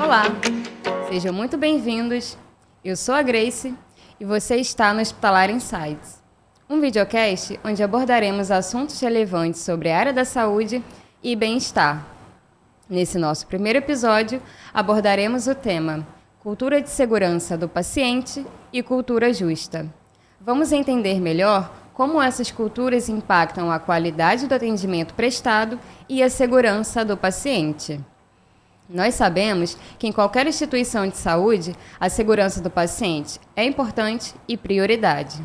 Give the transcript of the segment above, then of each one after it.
Olá, sejam muito bem-vindos. Eu sou a Grace e você está no Hospitalar Insights, um videocast onde abordaremos assuntos relevantes sobre a área da saúde e bem-estar. Nesse nosso primeiro episódio, abordaremos o tema Cultura de Segurança do Paciente e Cultura Justa. Vamos entender melhor como essas culturas impactam a qualidade do atendimento prestado e a segurança do paciente. Nós sabemos que em qualquer instituição de saúde, a segurança do paciente é importante e prioridade.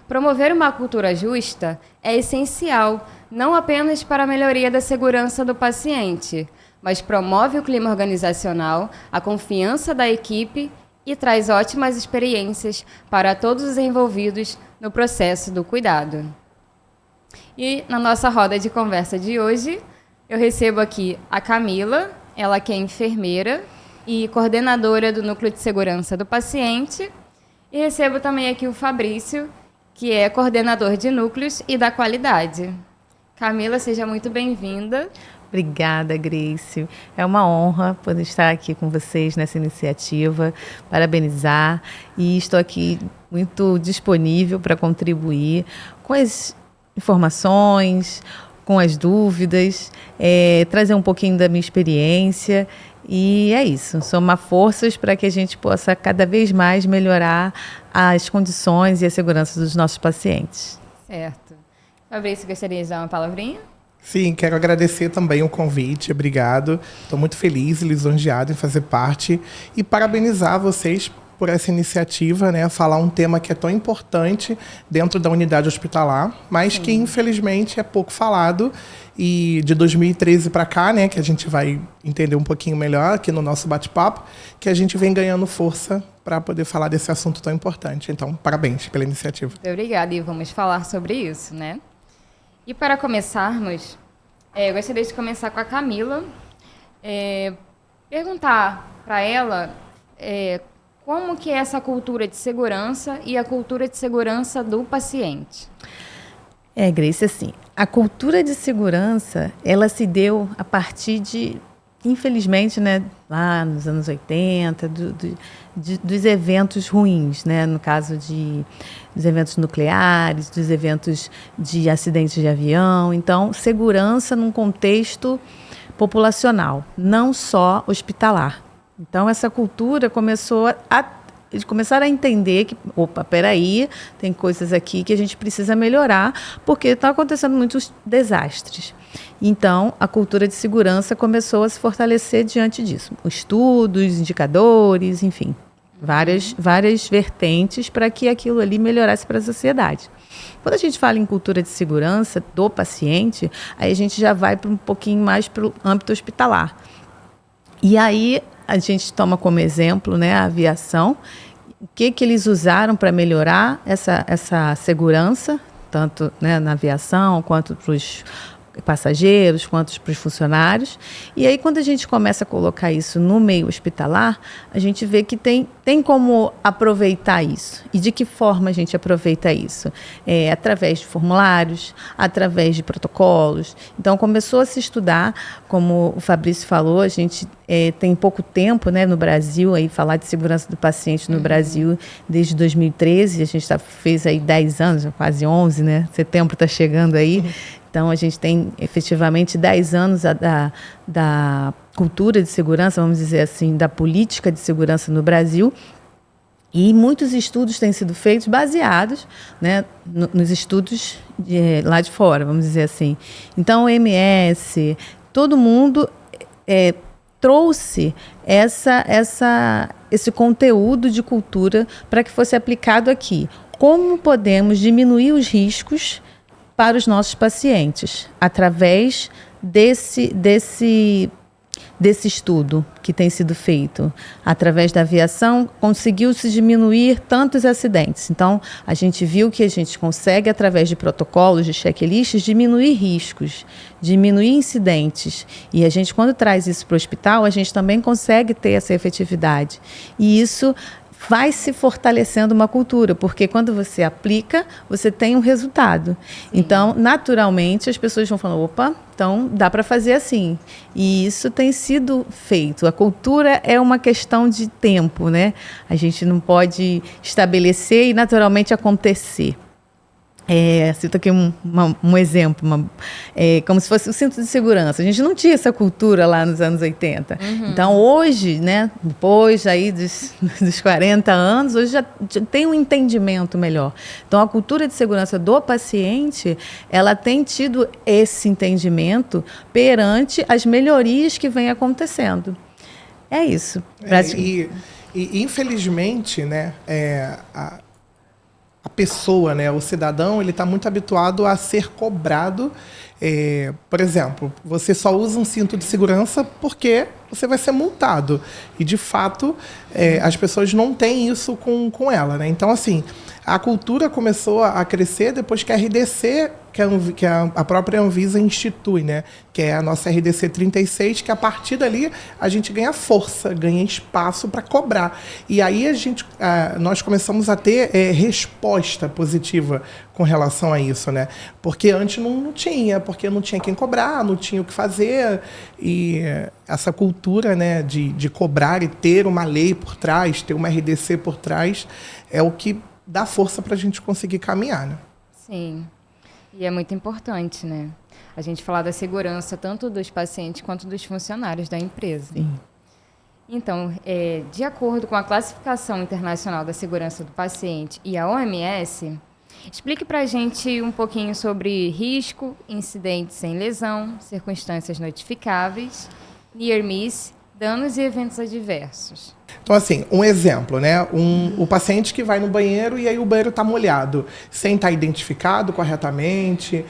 Promover uma cultura justa é essencial, não apenas para a melhoria da segurança do paciente, mas promove o clima organizacional, a confiança da equipe e traz ótimas experiências para todos os envolvidos no processo do cuidado. E na nossa roda de conversa de hoje, eu recebo aqui a Camila, ela que é enfermeira e coordenadora do Núcleo de Segurança do Paciente, e recebo também aqui o Fabrício, que é coordenador de núcleos e da qualidade. Camila, seja muito bem-vinda. Obrigada, Grace. É uma honra poder estar aqui com vocês nessa iniciativa, parabenizar, e estou aqui muito disponível para contribuir com as informações, com as dúvidas, trazer um pouquinho da minha experiência, e é isso, somar forças para que a gente possa cada vez mais melhorar as condições e a segurança dos nossos pacientes. Certo. Fabrício, gostaria de dar uma palavrinha? Sim, quero agradecer também o convite, obrigado. Estou muito feliz e lisonjeado em fazer parte e parabenizar vocês por essa iniciativa, né? Falar um tema que é tão importante dentro da unidade hospitalar, mas que infelizmente é pouco falado. E de 2013 para cá, né, que a gente vai entender um pouquinho melhor aqui no nosso bate-papo, que a gente vem ganhando força para poder falar desse assunto tão importante. Então, parabéns pela iniciativa. Muito obrigada, e vamos falar sobre isso, né? E para começarmos, eu gostaria de começar com a Camila, perguntar para ela como que é essa cultura de segurança e a cultura de segurança do paciente. Grace, assim, a cultura de segurança, ela se deu a partir de, infelizmente, né, lá nos anos 80, dos eventos ruins, né, no caso dos eventos nucleares, dos eventos de acidentes de avião. Então, segurança num contexto populacional, não só hospitalar. Então, essa cultura eles começaram a entender que, peraí, tem coisas aqui que a gente precisa melhorar, porque estão acontecendo muitos desastres. Então, a cultura de segurança começou a se fortalecer diante disso. Estudos, indicadores, enfim, várias vertentes para que aquilo ali melhorasse para a sociedade. Quando a gente fala em cultura de segurança do paciente, aí a gente já vai um pouquinho mais para o âmbito hospitalar. E aí a gente toma como exemplo, né, a aviação, o que eles usaram para melhorar essa segurança, tanto, né, na aviação, quanto para os passageiros, quanto para os funcionários. E aí, quando a gente começa a colocar isso no meio hospitalar, a gente vê que tem como aproveitar isso. E de que forma a gente aproveita isso? Através de formulários, através de protocolos. Então, começou a se estudar, como o Fabrício falou, a gente tem pouco tempo, né, no Brasil, aí, falar de segurança do paciente no Brasil desde 2013, a gente fez aí 10 anos, quase 11, né? Setembro está chegando aí. Então, a gente tem efetivamente 10 anos da cultura de segurança, vamos dizer assim, da política de segurança no Brasil. E muitos estudos têm sido feitos baseados, né, nos estudos lá de fora, vamos dizer assim. Então, o OMS, todo mundo trouxe esse conteúdo de cultura para que fosse aplicado aqui. Como podemos diminuir os riscos para os nossos pacientes, através desse estudo que tem sido feito. Através da aviação, conseguiu-se diminuir tantos acidentes. Então, a gente viu que a gente consegue, através de protocolos, de checklists, diminuir riscos, diminuir incidentes. E a gente, quando traz isso para o hospital, a gente também consegue ter essa efetividade. E isso vai se fortalecendo uma cultura, porque quando você aplica, você tem um resultado. Então, naturalmente, as pessoas vão falando, opa, então dá para fazer assim. E isso tem sido feito. A cultura é uma questão de tempo, né? A gente não pode estabelecer e naturalmente acontecer. Cito aqui um exemplo, como se fosse o cinto de segurança. A gente não tinha essa cultura lá nos anos 80. Então, hoje, né, depois aí dos 40 anos, hoje já tem um entendimento melhor. Então, a cultura de segurança do paciente, ela tem tido esse entendimento perante as melhorias que vêm acontecendo. É isso. E infelizmente, né, a pessoa, né, o cidadão, ele está muito habituado a ser cobrado. Por exemplo, você só usa um cinto de segurança porque você vai ser multado. E, de fato, as pessoas não têm isso com ela, né? Então, assim, a cultura começou a crescer depois que a RDC, que a própria Anvisa institui, né? Que é a nossa RDC 36, que a partir dali a gente ganha força, ganha espaço para cobrar. E aí nós começamos a ter resposta positiva com relação a isso, né? Porque antes não tinha, porque não tinha quem cobrar, não tinha o que fazer. E essa cultura, né, de cobrar e ter uma lei por trás, ter uma RDC por trás, é o que dá força para a gente conseguir caminhar, né? Sim. E é muito importante, né? A gente falar da segurança tanto dos pacientes quanto dos funcionários da empresa. Sim. Então, de acordo com a Classificação Internacional da Segurança do Paciente e a OMS, explique para a gente um pouquinho sobre risco, incidentes sem lesão, circunstâncias notificáveis, near miss, danos e eventos adversos. Então, assim, um exemplo, né? O paciente que vai no banheiro e aí o banheiro está molhado, sem estar identificado corretamente,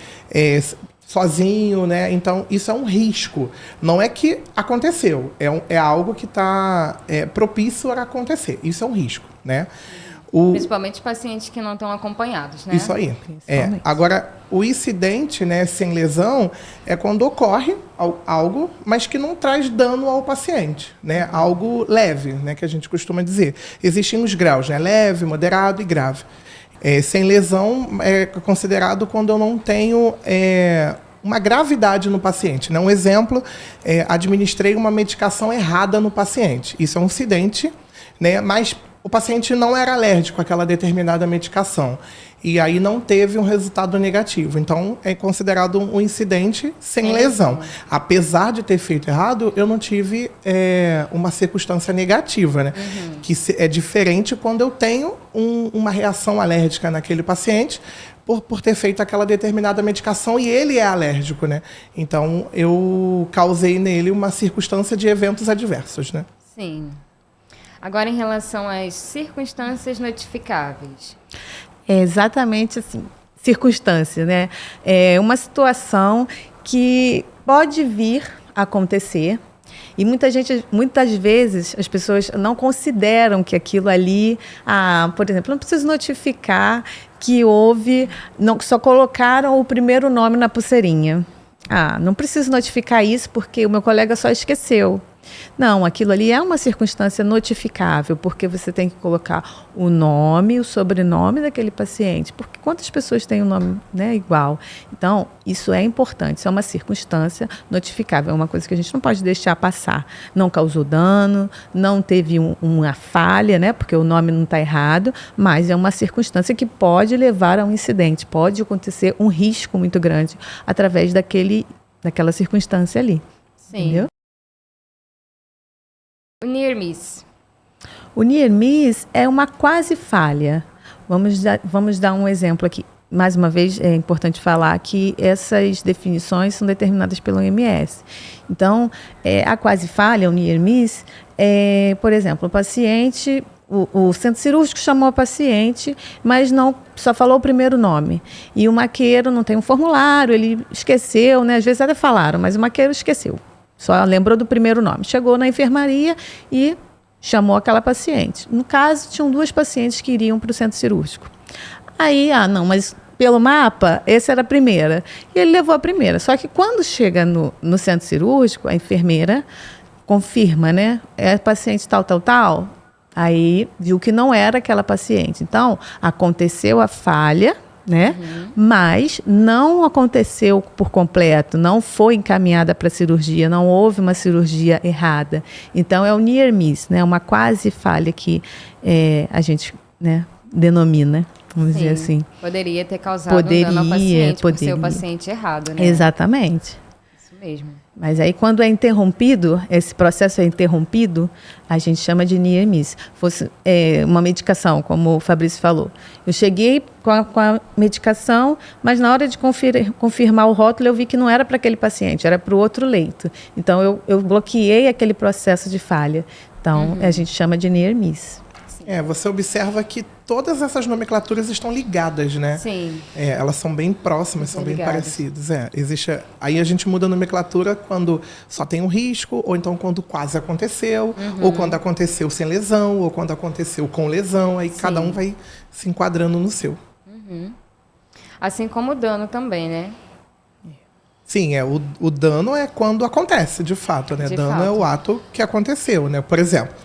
sozinho, né? Então, isso é um risco. Não é que aconteceu, é algo que está propício a acontecer. Isso é um risco, né? Principalmente pacientes que não estão acompanhados, né? Isso aí. Agora, o incidente, né, sem lesão é quando ocorre algo, mas que não traz dano ao paciente, né? Algo leve, né, que a gente costuma dizer. Existem os graus, né? Leve, moderado e grave. Sem lesão é considerado quando eu não tenho uma gravidade no paciente, né? Um exemplo, administrei uma medicação errada no paciente. Isso é um incidente, né? Mas o paciente não era alérgico àquela determinada medicação. E aí não teve um resultado negativo. Então, é considerado um incidente sem lesão. Apesar de ter feito errado, eu não tive uma circunstância negativa, né? Que é diferente quando eu tenho uma reação alérgica naquele paciente por ter feito aquela determinada medicação e ele é alérgico, né? Então, eu causei nele uma circunstância de eventos adversos, né? Sim. Agora, em relação às circunstâncias notificáveis. É exatamente assim, circunstância, né? É uma situação que pode vir a acontecer e muitas vezes as pessoas não consideram que aquilo ali, por exemplo, não preciso notificar que houve, só colocaram o primeiro nome na pulseirinha. Não preciso notificar isso porque o meu colega só esqueceu. Não, aquilo ali é uma circunstância notificável, porque você tem que colocar o nome, o sobrenome daquele paciente, porque quantas pessoas têm um nome, né, igual? Então, isso é importante, isso é uma circunstância notificável, é uma coisa que a gente não pode deixar passar. Não causou dano, não teve uma falha, né, porque o nome não está errado, mas é uma circunstância que pode levar a um incidente, pode acontecer um risco muito grande através daquela circunstância ali. Sim. Entendeu? O near miss. O near miss é uma quase falha. Vamos dar um exemplo aqui. Mais uma vez, é importante falar que essas definições são determinadas pelo OMS. Então, a quase falha, o near miss, por exemplo, o paciente, o centro cirúrgico chamou a paciente, mas só falou o primeiro nome. E o maqueiro não tem um formulário, ele esqueceu, né? Às vezes até falaram, mas o maqueiro esqueceu. Só lembrou do primeiro nome. Chegou na enfermaria e chamou aquela paciente. No caso, tinham 2 pacientes que iriam para o centro cirúrgico. Aí, não, mas pelo mapa, essa era a primeira. E ele levou a primeira. Só que quando chega no centro cirúrgico, a enfermeira confirma, né? É paciente tal. Aí viu que não era aquela paciente. Então, aconteceu a falha, né? Mas não aconteceu por completo, não foi encaminhada para cirurgia, não houve uma cirurgia errada. Então, é o near miss, né? Uma quase falha que a gente, né, denomina, vamos dizer assim. Poderia ter causado um dano ao paciente por ser o paciente errado, né? Exatamente. Isso mesmo. Mas aí, quando é interrompido, esse processo é interrompido, a gente chama de near miss. Fosse uma medicação, como o Fabrício falou. Eu cheguei com a medicação, mas na hora de confirmar o rótulo, eu vi que não era para aquele paciente, era para o outro leito. Então, eu bloqueei aquele processo de falha. Então, a gente chama de near miss. Você observa que todas essas nomenclaturas estão ligadas, né? Sim. Elas são bem próximas, são bem parecidas. Aí a gente muda a nomenclatura quando só tem um risco, ou então quando quase aconteceu, ou quando aconteceu sem lesão, ou quando aconteceu com lesão. Aí cada um vai se enquadrando no seu. Assim como o dano também, né? Sim, o dano é quando acontece, de fato, né? Dano é o ato que aconteceu, né? Por exemplo,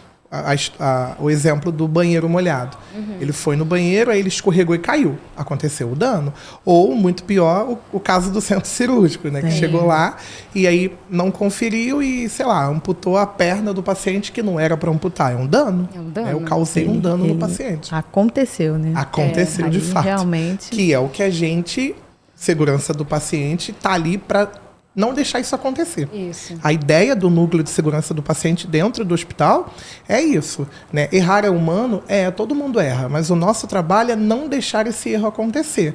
o exemplo do banheiro molhado. Ele foi no banheiro, aí ele escorregou e caiu. Aconteceu o dano. Ou, muito pior, o caso do centro cirúrgico, né? Que chegou lá e aí não conferiu e, sei lá, amputou a perna do paciente que não era para amputar. É um dano. É um dano. Eu causei um dano no paciente. Aconteceu, né? Aconteceu de fato. Realmente. Que é o que a gente, segurança do paciente, está ali para não deixar isso acontecer. Isso. A ideia do núcleo de segurança do paciente dentro do hospital é isso, né? Errar é humano? Todo mundo erra, mas o nosso trabalho é não deixar esse erro acontecer.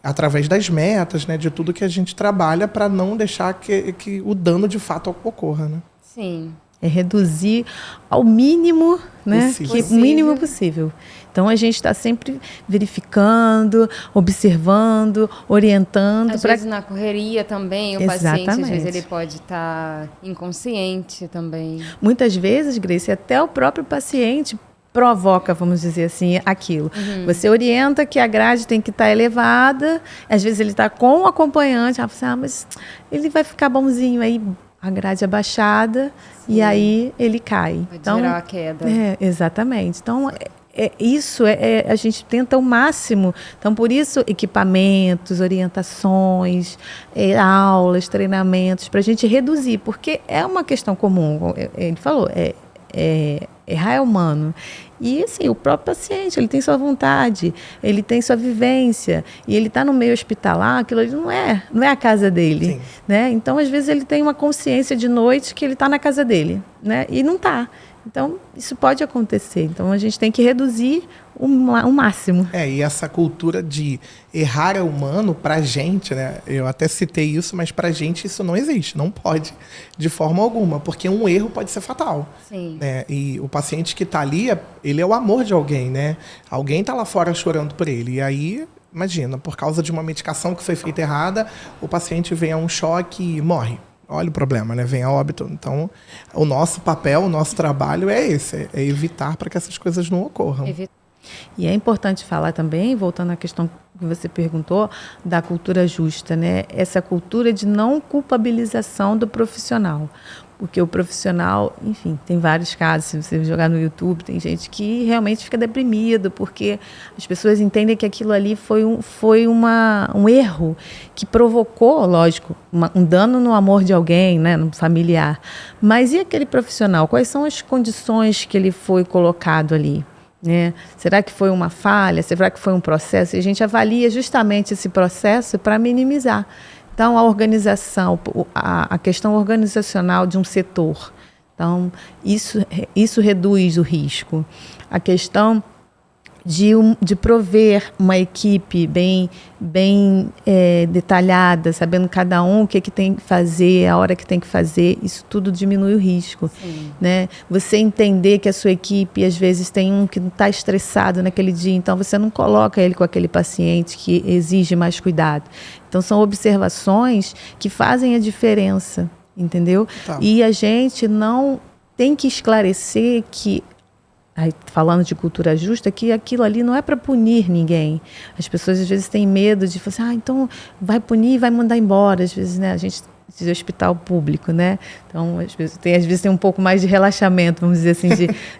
Através das metas, né? De tudo que a gente trabalha para não deixar que o dano de fato ocorra, né? Sim. É reduzir ao mínimo, né? O mínimo possível. Então, a gente está sempre verificando, observando, orientando. Às vezes, na correria também, o paciente, às vezes, ele pode estar inconsciente também. Muitas vezes, Grace, até o próprio paciente provoca, vamos dizer assim, aquilo. Você orienta que a grade tem que estar elevada, às vezes ele está com o acompanhante, mas ele vai ficar bonzinho aí, a grade abaixada, e aí ele cai. Pode gerar a queda. Exatamente. Então, a gente tenta o máximo. Então, por isso, equipamentos, orientações, aulas, treinamentos, para a gente reduzir, porque é uma questão comum. Ele falou, errar é humano. E, assim, o próprio paciente, ele tem sua vontade, ele tem sua vivência, e ele está no meio hospitalar, aquilo ali não é a casa dele, né? Então, às vezes, ele tem uma consciência de noite que ele está na casa dele, né? E não está. Então, isso pode acontecer. Então, a gente tem que reduzir o máximo. E essa cultura de errar é humano, pra gente, né? Eu até citei isso, mas pra gente isso não existe, não pode, de forma alguma, porque um erro pode ser fatal. Sim. Né? E o paciente que está ali, ele é o amor de alguém, né? Alguém está lá fora chorando por ele. E aí, imagina, por causa de uma medicação que foi feita errada, o paciente vem a um choque e morre. Olha o problema, né? Vem a óbito. Então, o nosso papel, o nosso trabalho é esse, é evitar para que essas coisas não ocorram. E é importante falar também, voltando à questão que você perguntou, da cultura justa, né? Essa cultura de não culpabilização do profissional. Porque o profissional, enfim, tem vários casos, se você jogar no YouTube, tem gente que realmente fica deprimido, porque as pessoas entendem que aquilo ali foi um erro que provocou, lógico, um dano no amor de alguém, né, no familiar. Mas e aquele profissional? Quais são as condições que ele foi colocado ali? Né? Será que foi uma falha? Será que foi um processo? E a gente avalia justamente esse processo para minimizar. Então, a organização, a questão organizacional de um setor. Então, isso reduz o risco. A questão de prover uma equipe bem detalhada, sabendo cada um o que tem que fazer, a hora que tem que fazer, isso tudo diminui o risco. Né? Você entender que a sua equipe, às vezes, tem um que não está estressado naquele dia, então você não coloca ele com aquele paciente que exige mais cuidado. Então, são observações que fazem a diferença, entendeu? Tá. E a gente não tem que esclarecer que, falando de cultura justa, que aquilo ali não é para punir ninguém. As pessoas, às vezes, têm medo de falar assim, então vai punir e vai mandar embora. Às vezes, né, a gente de hospital público, né? Então, às vezes tem um pouco mais de relaxamento, vamos dizer assim,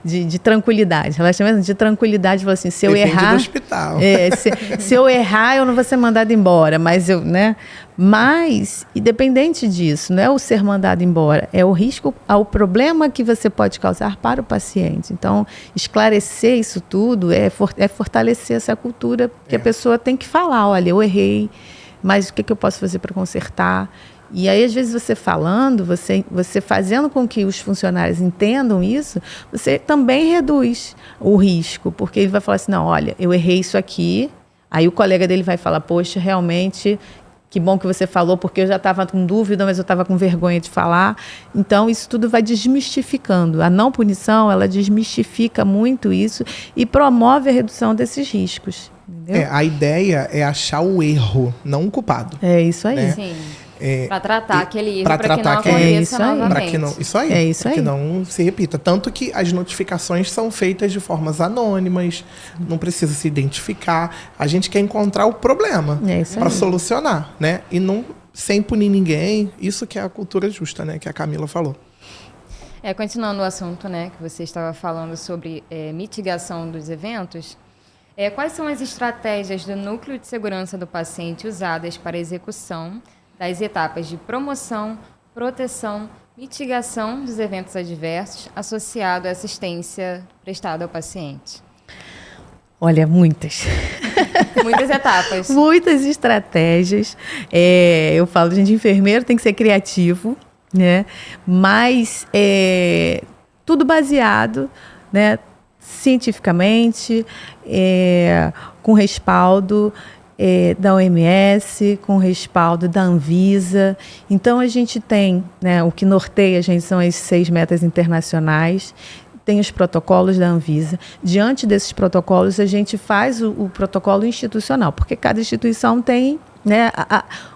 de tranquilidade. Relaxamento de tranquilidade, fala assim, se eu Depende errar... do hospital. Se eu errar, eu não vou ser mandado embora, mas independente disso, não é o ser mandado embora, é o risco, ao problema que você pode causar para o paciente. Então, esclarecer isso tudo é fortalecer essa cultura que a pessoa tem que falar, olha, eu errei, mas o que eu posso fazer para consertar? E aí, às vezes, você falando, você fazendo com que os funcionários entendam isso, você também reduz o risco, porque ele vai falar assim, não, olha, eu errei isso aqui, aí o colega dele vai falar, poxa, realmente, que bom que você falou, porque eu já estava com dúvida, mas eu estava com vergonha de falar. Então, isso tudo vai desmistificando. A não punição, ela desmistifica muito isso e promove a redução desses riscos. Entendeu? A ideia é achar o erro, não o culpado. É isso aí. Né? Sim. Para tratar aquele erro, para que não aconteça novamente. Para que não se repita. Tanto que as notificações são feitas de formas anônimas, não precisa se identificar. A gente quer encontrar o problema para solucionar, né? E não sem punir ninguém. Isso que é a cultura justa, né? Que a Camila falou. Continuando o assunto, né? Que você estava falando sobre mitigação dos eventos. Quais são as estratégias do núcleo de segurança do paciente usadas para a execução das etapas de promoção, proteção, mitigação dos eventos adversos associado à assistência prestada ao paciente? Olha, muitas. Muitas etapas. Muitas estratégias. Eu falo, gente, enfermeiro tem que ser criativo, né? Mas tudo baseado, né, cientificamente, com respaldo da OMS, com respaldo da Anvisa. Então, a gente tem, né, o que norteia a gente são as 6 metas internacionais, tem os protocolos da Anvisa. Diante desses protocolos, a gente faz o protocolo institucional, porque cada instituição tem, né,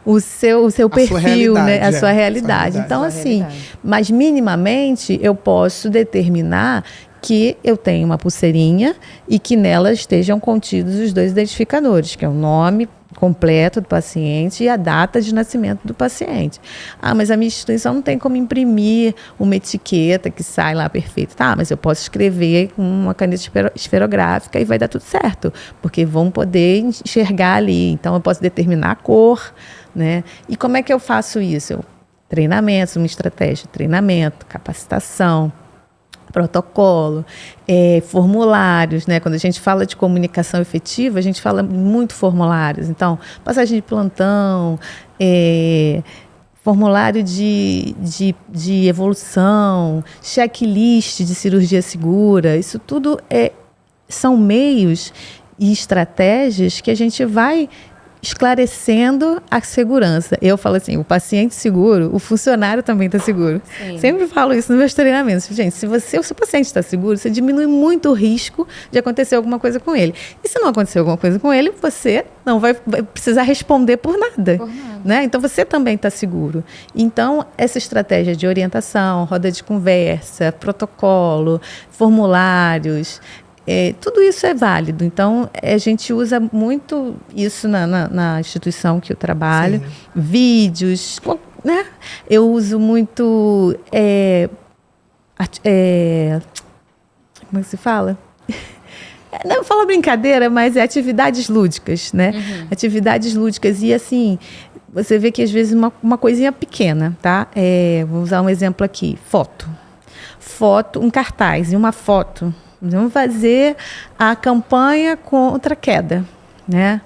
o seu perfil, né, a sua realidade. Então, assim, mas minimamente eu posso determinar que eu tenho uma pulseirinha e que nela estejam contidos os 2 identificadores, que é o nome completo do paciente e a data de nascimento do paciente. Mas a minha instituição não tem como imprimir uma etiqueta que sai lá perfeito. Mas eu posso escrever com uma caneta esferográfica e vai dar tudo certo, porque vão poder enxergar ali. Então, eu posso determinar a cor, né? E como é que eu faço isso? Treinamento, uma estratégia de treinamento, capacitação, protocolo, formulários, né? Quando a gente fala de comunicação efetiva, a gente fala muito formulários. Então, passagem de plantão, formulário de evolução, checklist de cirurgia segura, isso tudo são meios e estratégias que a gente vai esclarecendo a segurança. Eu falo assim, o paciente seguro, o funcionário também está seguro. Sim. Sempre falo isso nos meus treinamentos. Gente, se o seu paciente está seguro, você diminui muito o risco de acontecer alguma coisa com ele. E se não acontecer alguma coisa com ele, você não vai precisar responder por nada. Né? Então, você também está seguro. Então, essa estratégia de orientação, roda de conversa, protocolo, formulários, tudo isso é válido. Então, a gente usa muito isso na instituição que eu trabalho. Sim. Vídeos, né? Eu uso muito... como é que se fala? Não falo brincadeira, mas atividades lúdicas, né? Uhum. Atividades lúdicas. E, assim, você vê que, às vezes, uma coisinha pequena, tá? Vou usar um exemplo aqui. Foto, um cartaz e uma foto. Vamos fazer a campanha contra a queda, né?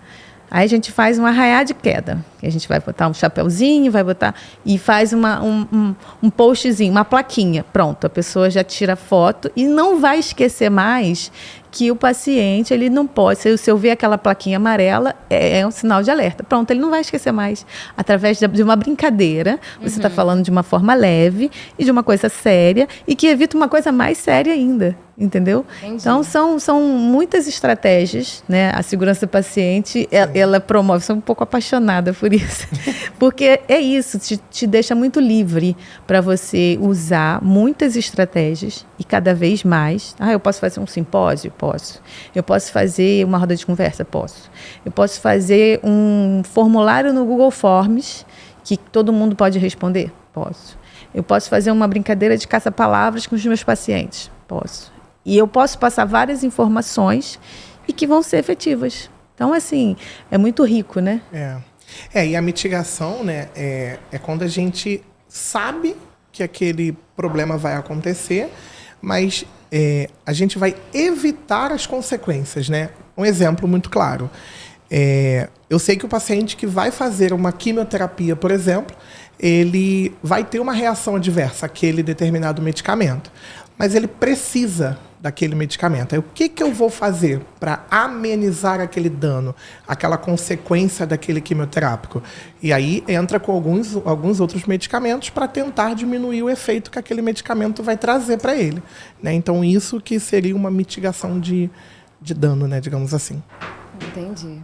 Aí a gente faz um arraiá de queda. A gente vai botar um chapeuzinho, vai botar e faz um postzinho, uma plaquinha. Pronto, a pessoa já tira foto e não vai esquecer mais que o paciente, ele não pode, se eu ver aquela plaquinha amarela, é um sinal de alerta. Pronto, ele não vai esquecer mais. Através de uma brincadeira, você está falando de uma forma leve e de uma coisa séria e que evita uma coisa mais séria ainda, entendeu? Entendi. Então, são muitas estratégias, né? A segurança do paciente, ela promove, sou um pouco apaixonada por isso, porque é isso, te deixa muito livre para você usar muitas estratégias e cada vez mais. Eu posso fazer um simpósio? Posso. Eu posso fazer uma roda de conversa? Posso. Eu posso fazer um formulário no Google Forms que todo mundo pode responder? Posso. Eu posso fazer uma brincadeira de caça-palavras com os meus pacientes? Posso. E eu posso passar várias informações e que vão ser efetivas. Então, assim, é muito rico, né? E a mitigação, né, é quando a gente sabe que aquele problema vai acontecer, mas a gente vai evitar as consequências, né? Um exemplo muito claro. Eu sei que o paciente que vai fazer uma quimioterapia, por exemplo, ele vai ter uma reação adversa àquele determinado medicamento, mas ele precisa daquele medicamento. Aí, o que eu vou fazer para amenizar aquele dano, aquela consequência daquele quimioterápico? E aí entra com alguns outros medicamentos para tentar diminuir o efeito que aquele medicamento vai trazer para ele, né? Então, isso que seria uma mitigação de dano, né, digamos assim. Entendi.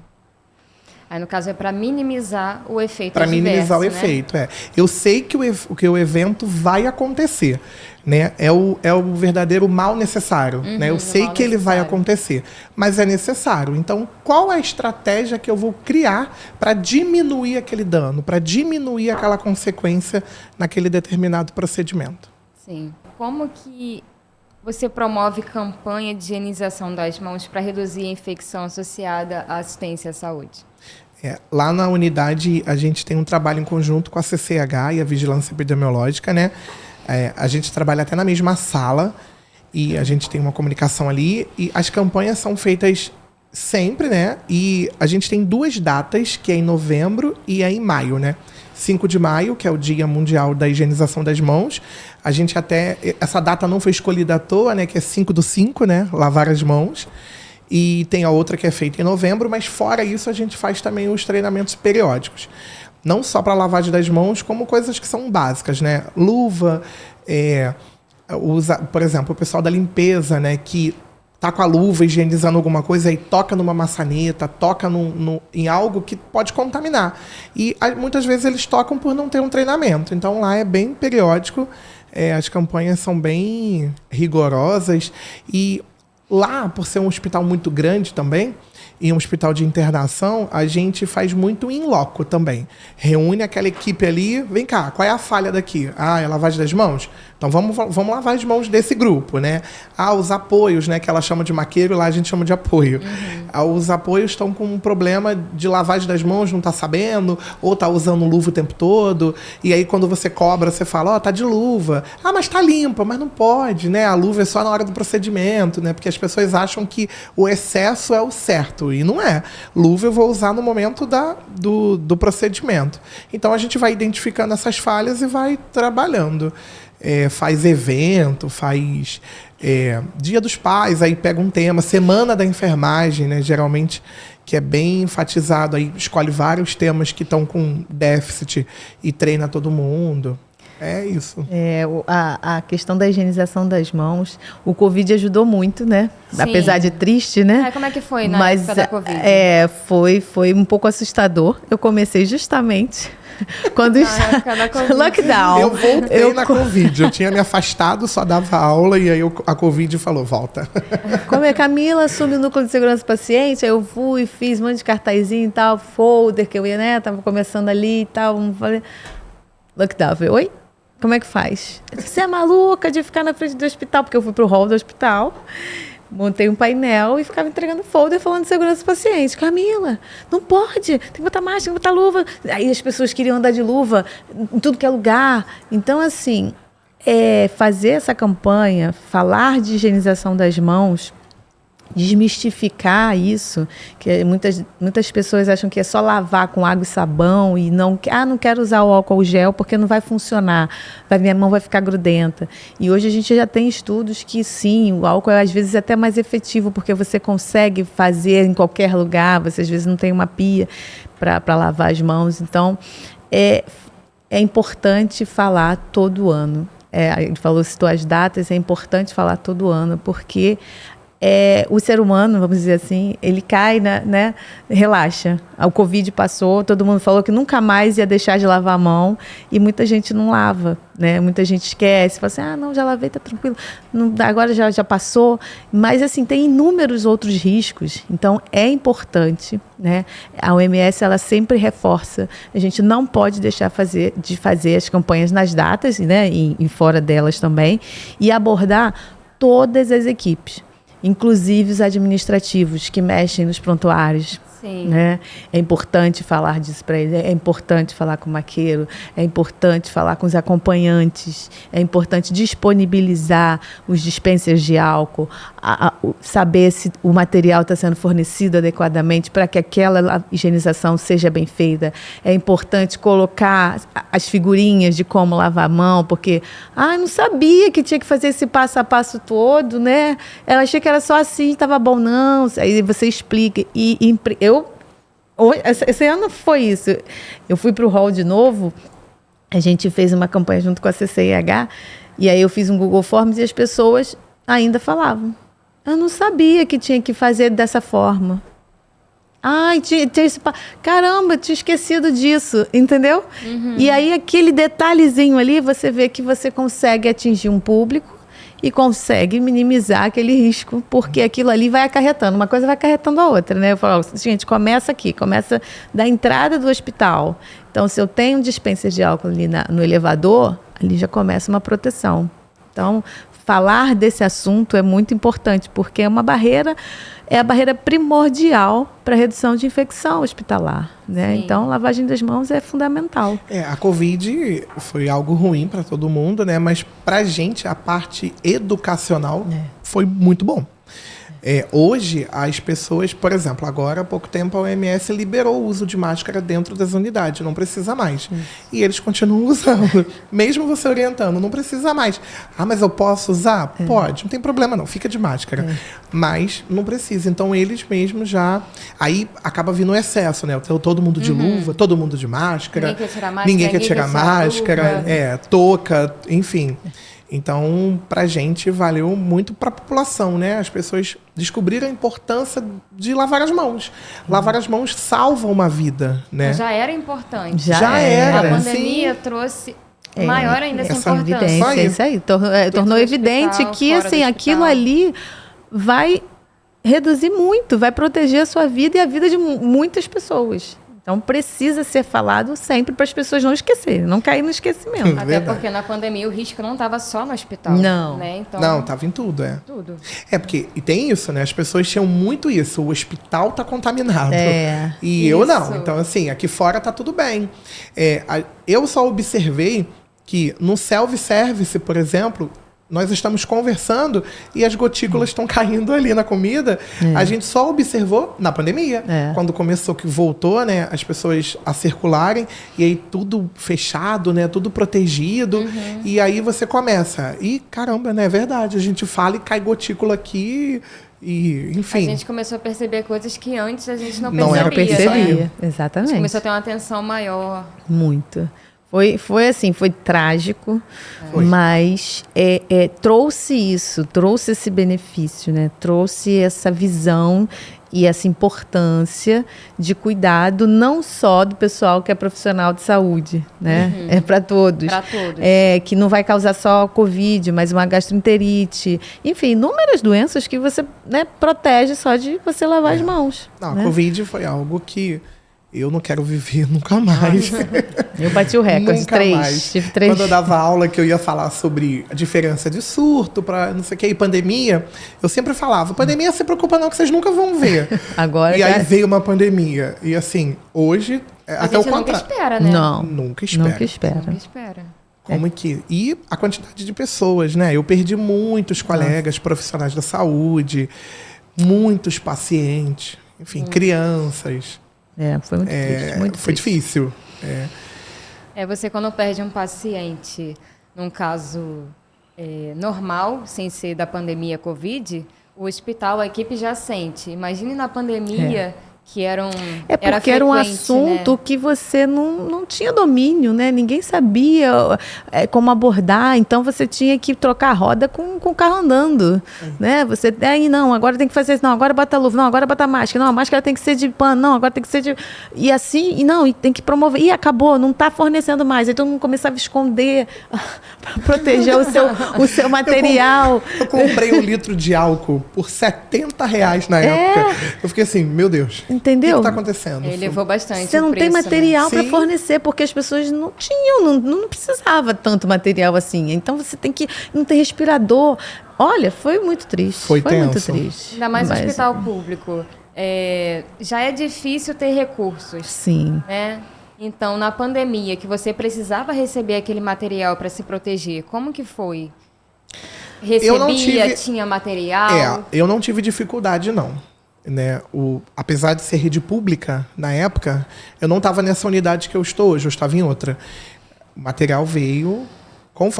Aí, no caso, é para minimizar o efeito Para minimizar o né? efeito, Eu sei que o evento vai acontecer, né? É o verdadeiro mal necessário, né? Eu sei que ele vai acontecer, mas é necessário. Então, qual é a estratégia que eu vou criar para diminuir aquele dano, para diminuir aquela consequência naquele determinado procedimento? Sim. Como que você promove campanha de higienização das mãos para reduzir a infecção associada à assistência à saúde? Lá na unidade, a gente tem um trabalho em conjunto com a CCH e a Vigilância Epidemiológica, né? A gente trabalha até na mesma sala e a gente tem uma comunicação ali. E as campanhas são feitas sempre, né? E a gente tem 2 datas, que é em novembro e é em maio, né? 5 de maio, que é o Dia Mundial da Higienização das Mãos. A gente essa data não foi escolhida à toa, né? Que é 5/5, né? Lavar as mãos. E tem a outra que é feita em novembro, mas fora isso a gente faz também os treinamentos periódicos. Não só para lavagem das mãos, como coisas que são básicas, né? Luva, por exemplo, o pessoal da limpeza, né? Que tá com a luva higienizando alguma coisa e toca numa maçaneta, toca em algo que pode contaminar. E muitas vezes eles tocam por não ter um treinamento. Então lá é bem periódico, as campanhas são bem rigorosas e lá, por ser um hospital muito grande também, e um hospital de internação, a gente faz muito in loco também. Reúne aquela equipe ali, vem cá, qual é a falha daqui? É lavagem das mãos? Então vamos lavar as mãos desse grupo, né? Os apoios, né, que ela chama de maqueiro, lá a gente chama de apoio. Os apoios estão com um problema de lavagem das mãos, não está sabendo, ou está usando luva o tempo todo, e aí quando você cobra, você fala, tá de luva. Mas tá limpa, mas não pode, né? A luva é só na hora do procedimento, né? Porque as pessoas acham que o excesso é o certo, e não é. Luva eu vou usar no momento do procedimento. Então a gente vai identificando essas falhas e vai trabalhando. Faz evento, faz Dia dos Pais, aí pega um tema, Semana da Enfermagem, né, geralmente, que é bem enfatizado, aí escolhe vários temas que estão com déficit e treina todo mundo. É isso. A questão da higienização das mãos, o Covid ajudou muito, né? Sim. Apesar de triste, né? Como é que foi na época da Covid? Foi um pouco assustador. Eu comecei justamente quando lockdown. Eu voltei na Covid. Eu tinha me afastado, só dava aula e aí a Covid falou, volta. Como a Camila assume o núcleo de segurança do paciente, aí eu fui, fiz um monte de cartazinho e tal, folder que eu ia, né? Tava começando ali e tal. Falei, lockdown. Eu falei, oi? Como é que faz? Você é maluca de ficar na frente do hospital? Porque eu fui pro hall do hospital, montei um painel e ficava entregando folder falando de segurança do paciente. Camila, não pode, tem que botar máscara, tem que botar luva. Aí as pessoas queriam andar de luva em tudo que é lugar. Então, assim, fazer essa campanha, falar de higienização das mãos, desmistificar isso, que muitas pessoas acham que é só lavar com água e sabão e não quero usar o álcool gel porque não vai funcionar, minha mão vai ficar grudenta. E hoje a gente já tem estudos que sim, o álcool é às vezes até mais efetivo porque você consegue fazer em qualquer lugar, você às vezes não tem uma pia para lavar as mãos. Então, é importante falar todo ano. A gente citou as datas, é importante falar todo ano, porque o ser humano, vamos dizer assim, ele cai, né, relaxa. O Covid passou, todo mundo falou que nunca mais ia deixar de lavar a mão e muita gente não lava, né? Muita gente esquece, fala assim, não, já lavei, tá tranquilo, não, agora já passou. Mas, assim, tem inúmeros outros riscos. Então, é importante, né? A OMS, ela sempre reforça, a gente não pode deixar de fazer as campanhas nas datas, né? E fora delas também, e abordar todas as equipes, inclusive os administrativos que mexem nos prontuários. Sim. Né? É importante falar disso para eles, é importante falar com o maqueiro, é importante falar com os acompanhantes, é importante disponibilizar os dispensers de álcool, saber se o material está sendo fornecido adequadamente para que aquela higienização seja bem feita. É importante colocar as figurinhas de como lavar a mão, porque não sabia que tinha que fazer esse passo a passo todo, né? Eu achei que era só assim, estava bom, não. Aí você explica. Esse ano foi isso. Eu fui para o hall de novo, a gente fez uma campanha junto com a CCIH, e aí eu fiz um Google Forms e as pessoas ainda falavam. Eu não sabia que tinha que fazer dessa forma. Tinha esse... Caramba, tinha esquecido disso, entendeu? Uhum. E aí aquele detalhezinho ali, você vê que você consegue atingir um público e consegue minimizar aquele risco, porque aquilo ali vai acarretando. Uma coisa vai acarretando a outra, né? Eu falo, gente, começa aqui, começa da entrada do hospital. Então, se eu tenho um dispenser de álcool ali no elevador, ali já começa uma proteção. Então, falar desse assunto é muito importante, porque é a barreira primordial para a redução de infecção hospitalar, né? Então, lavagem das mãos é fundamental. A Covid foi algo ruim para todo mundo, né? Mas para a gente, a parte educacional foi muito bom. Hoje, as pessoas, por exemplo, agora há pouco tempo a OMS liberou o uso de máscara dentro das unidades, não precisa mais. E eles continuam usando, mesmo você orientando, não precisa mais. Mas eu posso usar? Pode, não tem problema não, fica de máscara. Mas não precisa, então eles mesmos já... Aí acaba vindo o excesso, né? Todo mundo de luva, todo mundo de máscara. Ninguém quer tirar máscara, touca, enfim... Então, para a gente, valeu muito para a população, né? As pessoas descobriram a importância de lavar as mãos. Lavar as mãos salva uma vida, né? Já era importante. Já era. A pandemia trouxe maior ainda essa importância. Isso aí. Tornou evidente que assim, aquilo ali vai reduzir muito, vai proteger a sua vida e a vida de muitas pessoas. Então, precisa ser falado sempre para as pessoas não esquecerem, não cair no esquecimento. Até porque na pandemia o risco não estava só no hospital. Não. Né? Então, não, estava em tudo, Tudo. Porque, e tem isso, né? As pessoas tinham muito isso. O hospital está contaminado. E isso. Eu não. Então, assim, aqui fora tá tudo bem. Eu só observei que no self-service, por exemplo... Nós estamos conversando e as gotículas estão caindo ali na comida. A gente só observou na pandemia. Quando começou, que voltou, né, as pessoas a circularem. E aí tudo fechado, né, tudo protegido. E aí você começa. E caramba, né, é verdade. A gente fala e cai gotícula aqui. E, enfim. A gente começou a perceber coisas que antes a gente não percebia. Exatamente. A gente começou a ter uma atenção maior. Muito. Foi assim, foi trágico, mas trouxe esse benefício, né? Trouxe essa visão e essa importância de cuidado não só do pessoal que é profissional de saúde, né? É para todos. Para todos. Que não vai causar só Covid, mas uma gastroenterite. Enfim, inúmeras doenças que você, né, protege só de você lavar as mãos. Não, né? A Covid foi algo que eu não quero viver nunca mais. Eu bati o recorde, tive 3. Quando eu dava aula que eu ia falar sobre a diferença de surto para não sei o que, e pandemia, eu sempre falava, pandemia se preocupa não que vocês nunca vão ver. Agora e aí veio uma pandemia. E assim, hoje, até o contrário. Nunca espera, né? Não. Nunca espera. Como que... E a quantidade de pessoas, né? Eu perdi muitos colegas profissionais da saúde, muitos pacientes, enfim, crianças. Foi muito triste. Foi difícil. Você quando perde um paciente, num caso normal, sem ser da pandemia Covid, o hospital, a equipe já sente. Imagine na pandemia que eram É porque era um assunto, né, que você não tinha domínio, né? Ninguém sabia como abordar, então você tinha que trocar a roda com o carro andando, né? Você, aí não, agora tem que fazer isso, não, agora bota a luva, não, agora bota a máscara, não, a máscara tem que ser de pano, não, agora tem que ser de... E assim, e tem que promover, e acabou, não está fornecendo mais, aí todo mundo começava a esconder para proteger o seu material. Eu comprei 1 litro de álcool por R$70 na época. Eu fiquei assim, meu Deus. Entendeu? O que está acontecendo? Ele levou bastante. Você não tem material, né, para Sim, fornecer, porque as pessoas não tinham, não precisava tanto material assim. Então você tem que. Não tem respirador. Olha, foi muito triste. Foi muito tenso. triste. Ainda mais no hospital público. Já é difícil ter recursos. Sim. Né? Então, na pandemia, que você precisava receber aquele material para se proteger, como que foi? Recebia, tinha material? Eu não tive dificuldade, não. Né? Apesar de ser rede pública, na época, eu não estava nessa unidade que eu estou hoje, eu estava em outra. O material veio...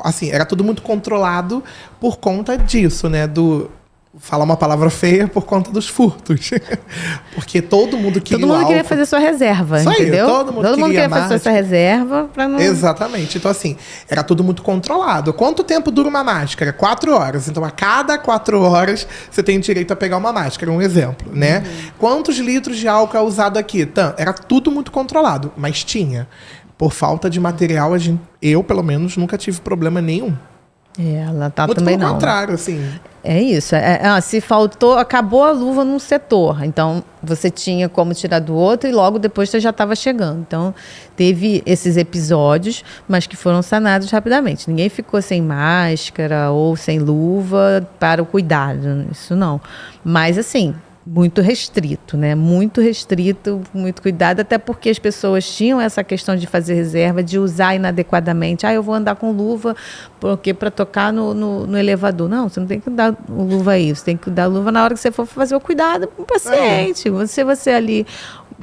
Assim, era tudo muito controlado por conta disso, né? Falar uma palavra feia, por conta dos furtos. Porque todo mundo queria Todo mundo queria fazer sua reserva, isso entendeu? Aí, todo mundo queria fazer sua reserva para não... Exatamente. Então, assim, era tudo muito controlado. Quanto tempo dura uma máscara? 4 horas. Então, a cada 4 horas, você tem direito a pegar uma máscara, um exemplo, né? Quantos litros de álcool é usado aqui? Era tudo muito controlado, mas tinha. Por falta de material, eu, pelo menos, nunca tive problema nenhum. Ela tá muito também pelo não. contrário, assim. É isso. Se faltou, acabou a luva num setor. Então, você tinha como tirar do outro e logo depois você já estava chegando. Então, teve esses episódios, mas que foram sanados rapidamente. Ninguém ficou sem máscara ou sem luva para o cuidado. Isso não. Mas, assim... muito restrito, né? Muito restrito, muito cuidado, até porque as pessoas tinham essa questão de fazer reserva, de usar inadequadamente. Eu vou andar com luva porque para tocar no elevador. Não, você não tem que dar luva aí, você tem que dar luva na hora que você for fazer o cuidado com o paciente. Você ali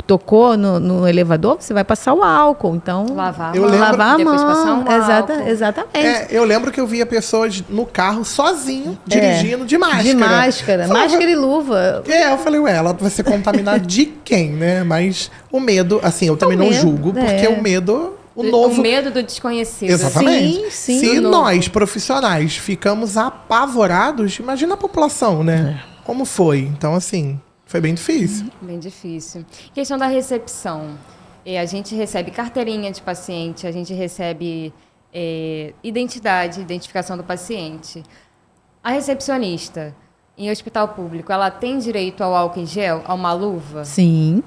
tocou no elevador, você vai passar o álcool. Então, lavar a depois mão. Passar um Exatamente. Eu lembro que eu via pessoas no carro sozinho, dirigindo de máscara. De máscara. Máscara e luva. Eu falei, ela vai ser contaminada de quem, né? Mas o medo, assim, eu também não julgo, porque o medo... O medo do desconhecido. Exatamente. Sim. Se nós, profissionais, ficamos apavorados, imagina a população, né? Como foi? Então, assim... Foi bem difícil. Bem difícil. Questão da recepção. A gente recebe carteirinha de paciente, a gente recebe identificação do paciente. A recepcionista, em hospital público, ela tem direito ao álcool em gel, a uma luva? Sim.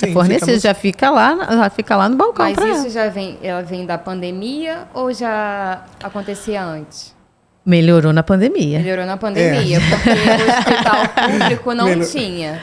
É fornecido, já fica lá no balcão. Mas isso ela vem da pandemia ou já acontecia antes? Melhorou na pandemia. Porque o hospital público não tinha,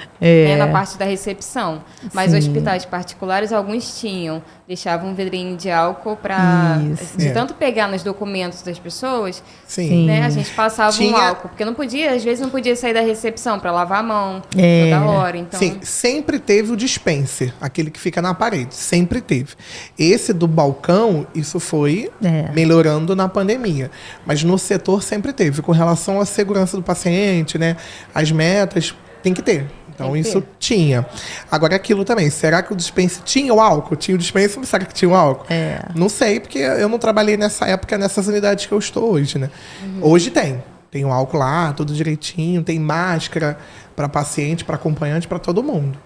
na parte da recepção. Mas hospitais particulares, alguns tinham. Deixavam um vidrinho de álcool para... De tanto pegar nos documentos das pessoas, né, a gente passava um álcool. Porque às vezes não podia sair da recepção para lavar a mão toda hora. Então... Sim, sempre teve o dispenser, aquele que fica na parede. Sempre teve. Esse do balcão, isso foi melhorando na pandemia. Mas no setor sempre teve. Com relação à segurança do paciente, né, as metas, tem que ter. Então, isso tinha. Agora, aquilo também. Será que o dispenser tinha o álcool? Tinha o dispenser, mas será que tinha o álcool? Não sei, porque eu não trabalhei nessa época, nessas unidades que eu estou hoje, né? Hoje tem. Tem o álcool lá, tudo direitinho. Tem máscara para paciente, para acompanhante, para todo mundo.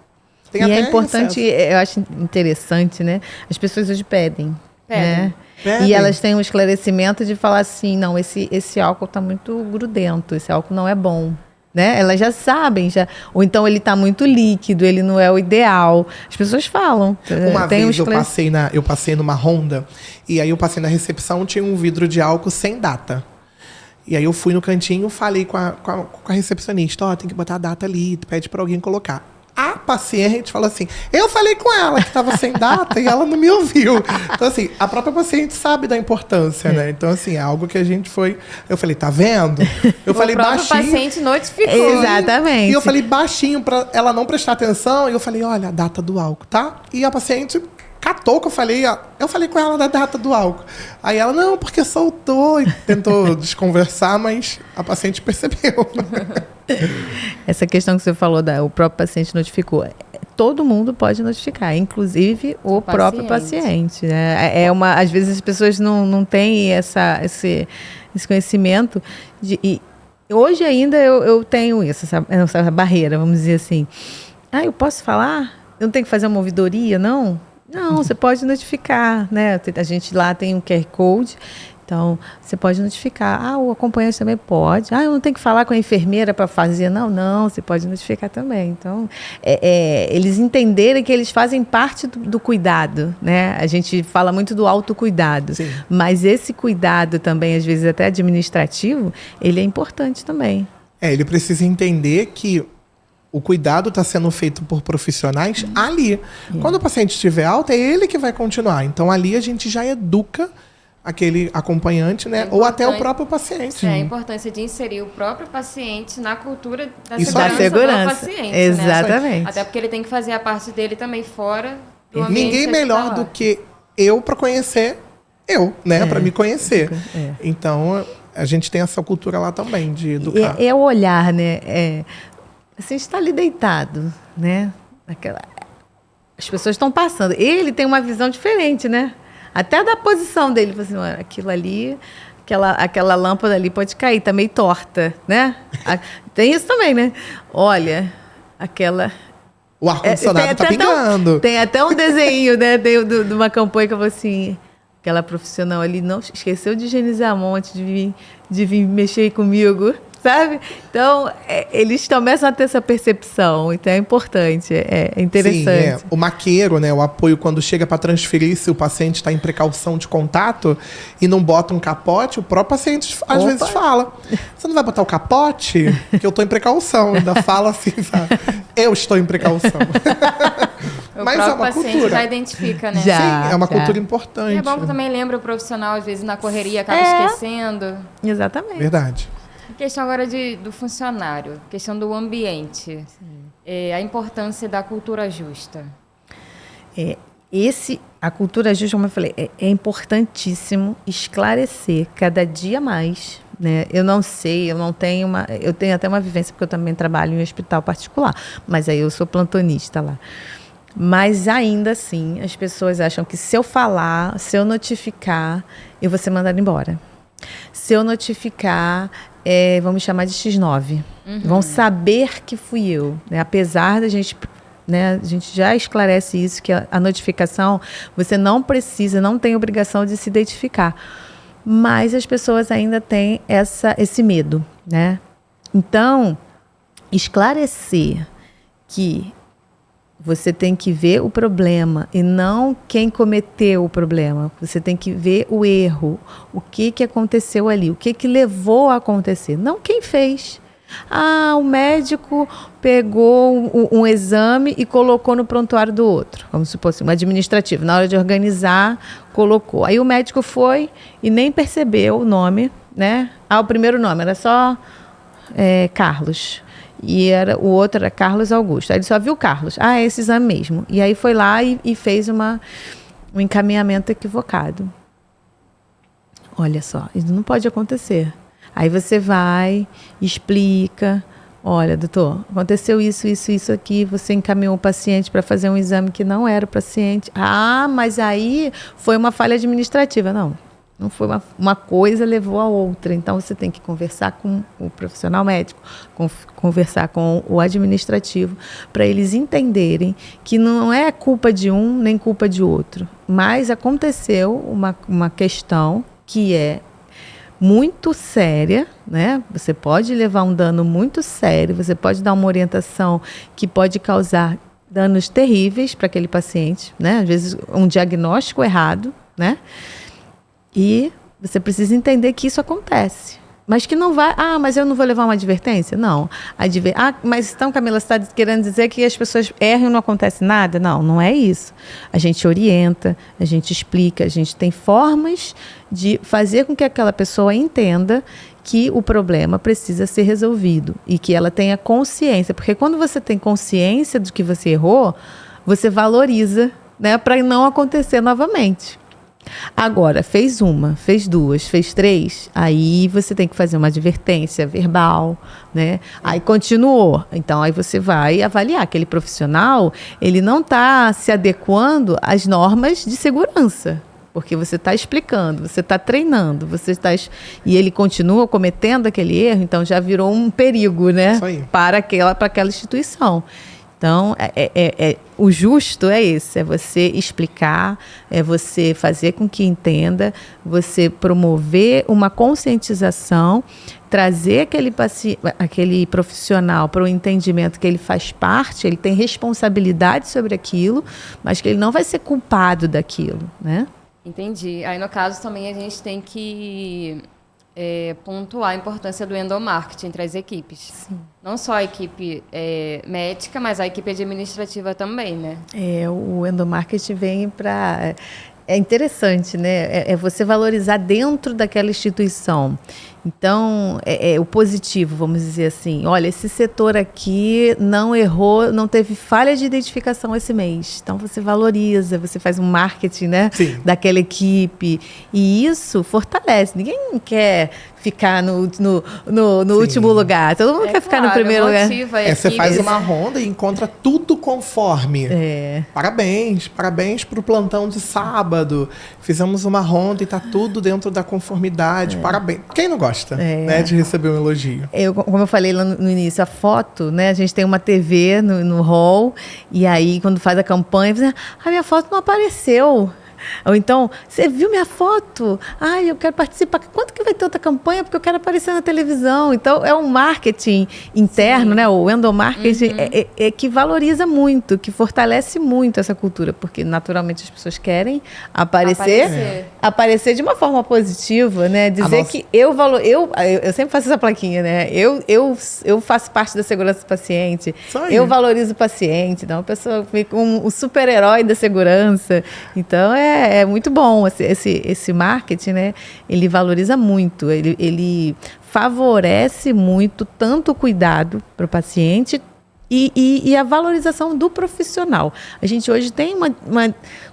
Tem e é importante, eu acho interessante, né? As pessoas hoje pedem. Né? E elas têm um esclarecimento de falar assim, não, esse álcool está muito grudento, esse álcool não é bom. Né? Elas já sabem, ou então ele está muito líquido, ele não é o ideal. As pessoas falam. Uma vez eu passei numa Honda e aí eu passei na recepção, tinha um vidro de álcool sem data. E aí eu fui no cantinho, falei com a recepcionista, tem que botar a data ali, pede para alguém colocar. A paciente falou assim, eu falei com ela que estava sem data e ela não me ouviu. Então, assim, a própria paciente sabe da importância, né? Então, assim, é algo que a gente foi... Eu falei, tá vendo? Eu falei baixinho. O paciente notificou. Exatamente. E eu falei baixinho para ela não prestar atenção. E eu falei, olha, a data do álcool, tá? E a paciente catou que eu falei com ela da data do álcool. Aí ela, não, porque soltou. E tentou desconversar, mas a paciente percebeu. Essa questão que você falou, o próprio paciente notificou. todo mundo pode notificar, inclusive o próprio paciente. Né? Às vezes as pessoas não têm esse conhecimento. E hoje ainda eu tenho essa barreira, vamos dizer assim. Eu posso falar? Eu não tenho que fazer uma ouvidoria, não? Não, você pode notificar, né? A gente lá tem um QR Code, então você pode notificar. O acompanhante também pode. Eu não tenho que falar com a enfermeira para fazer. Não, você pode notificar também. Então, eles entenderem que eles fazem parte do cuidado, né? A gente fala muito do autocuidado, sim, mas esse cuidado também, às vezes até administrativo, ele é importante também. Ele precisa entender que o cuidado está sendo feito por profissionais ali. Quando o paciente estiver alta, é ele que vai continuar. Então, ali a gente já educa aquele acompanhante, né? Ou até o próprio paciente. A importância de inserir o próprio paciente na cultura da segurança do paciente. Exatamente. Né? Até porque ele tem que fazer a parte dele também fora do ambiente. Ninguém melhor do que eu para conhecer né? Para me conhecer. Então, a gente tem essa cultura lá também, de educar. É o olhar, né? Você está ali deitado, né? As pessoas estão passando. Ele tem uma visão diferente, né? Até da posição dele. Assim, aquilo ali, aquela lâmpada ali pode cair, está meio torta, né? Tem isso também, né? Olha, aquela... O ar-condicionado está pingando. Tem até um desenho, né? De uma campanha que eu vou assim... Aquela profissional ali não esqueceu de higienizar a mão antes de vir mexer comigo, sabe? Então, eles começam a ter essa percepção, então é importante, é interessante. Sim, o maqueiro, né, o apoio quando chega para transferir, se o paciente está em precaução de contato e não bota um capote, o próprio paciente às vezes fala, você não vai botar o capote? Que eu estou em precaução, ainda fala assim, sabe? Eu estou em precaução. Mas é uma cultura. Já identifica, né? Sim, é uma cultura importante. E é bom que também lembra o profissional, às vezes na correria acaba esquecendo. Exatamente. Verdade. A questão agora do funcionário, questão do ambiente, a importância da cultura justa. A cultura justa, como eu falei, é importantíssimo esclarecer cada dia mais. Né? Eu não sei, eu tenho até uma vivência, porque eu também trabalho em um hospital particular, mas aí eu sou plantonista lá. Mas ainda assim, as pessoas acham que se eu falar, se eu notificar, eu vou ser mandada embora. Se eu notificar, vão me chamar de X9. Vão saber que fui eu. Né? Apesar da gente... Né, a gente já esclarece isso, que a notificação, você não tem obrigação de se identificar. Mas as pessoas ainda têm esse medo. Né? Então, esclarecer que você tem que ver o problema e não quem cometeu o problema. Você tem que ver o erro, o que aconteceu ali, o que levou a acontecer, não quem fez. O médico pegou um exame e colocou no prontuário do outro. Vamos supor assim, um administrativo. Na hora de organizar, colocou. Aí o médico foi e nem percebeu o nome, né? O primeiro nome era só Carlos. E o outro era Carlos Augusto. Aí ele só viu Carlos. É esse exame mesmo. E aí foi lá e fez um encaminhamento equivocado. Olha só, isso não pode acontecer. Aí você vai, explica. Olha, doutor, aconteceu isso aqui. Você encaminhou o paciente para fazer um exame que não era o paciente. Mas aí foi uma falha administrativa. Não foi uma coisa, levou a outra. Então, você tem que conversar com o profissional médico, conversar com o administrativo, para eles entenderem que não é culpa de um nem culpa de outro. Mas aconteceu uma questão que é muito séria, né? Você pode levar um dano muito sério, você pode dar uma orientação que pode causar danos terríveis para aquele paciente, né? Às vezes, um diagnóstico errado, né? E você precisa entender que isso acontece. Mas que não vai... mas eu não vou levar uma advertência? Não. Mas então, Camila, você está querendo dizer que as pessoas erram e não acontece nada? Não é isso. A gente orienta, a gente explica, a gente tem formas de fazer com que aquela pessoa entenda que o problema precisa ser resolvido e que ela tenha consciência. Porque quando você tem consciência de que você errou, você valoriza, né, para não acontecer novamente. Agora, fez uma, fez duas, fez três, aí você tem que fazer uma advertência verbal, né? Aí continuou. Então, aí você vai avaliar. Aquele profissional, ele não está se adequando às normas de segurança. Porque você está explicando, você está treinando, e ele continua cometendo aquele erro, então já virou um perigo, né? Isso aí. Para aquela instituição. Então, o justo é esse, é você explicar, é você fazer com que entenda, você promover uma conscientização, trazer aquele profissional para o entendimento que ele faz parte, ele tem responsabilidade sobre aquilo, mas que ele não vai ser culpado daquilo, né? Entendi. Aí, no caso, também a gente tem que pontuar a importância do endomarketing entre as equipes. Sim. Não só a equipe médica, mas a equipe administrativa também, né? O endomarketing vem para... É interessante, né? É você valorizar dentro daquela instituição. Então, o positivo, vamos dizer assim. Olha, esse setor aqui não errou, não teve falha de identificação esse mês. Então, você valoriza, você faz um marketing, né? Sim. Daquela equipe. E isso fortalece. Ninguém quer ficar no último lugar. Todo mundo quer ficar no primeiro lugar. Você faz uma ronda e encontra tudo conforme. Parabéns para o plantão de sábado. Fizemos uma ronda e está tudo dentro da conformidade. Parabéns. Quem não gosta, né, de receber um elogio? Como eu falei lá no início, a foto, né? A gente tem uma TV no hall, e aí quando faz a campanha, você, minha foto não apareceu. Ou então, você viu minha foto? Eu quero participar. Quanto que vai ter outra campanha? Porque eu quero aparecer na televisão. Então, é um marketing interno, né? O endomarketing que valoriza muito, que fortalece muito essa cultura, porque naturalmente as pessoas querem aparecer de uma forma positiva, né? Dizer que eu sempre faço essa plaquinha, né? Eu faço parte da segurança do paciente. Eu valorizo o paciente. Então, a pessoa fica um super-herói da segurança. Então, é muito bom esse marketing, né? Ele valoriza muito, ele favorece muito tanto o cuidado para o paciente e a valorização do profissional. A gente hoje tem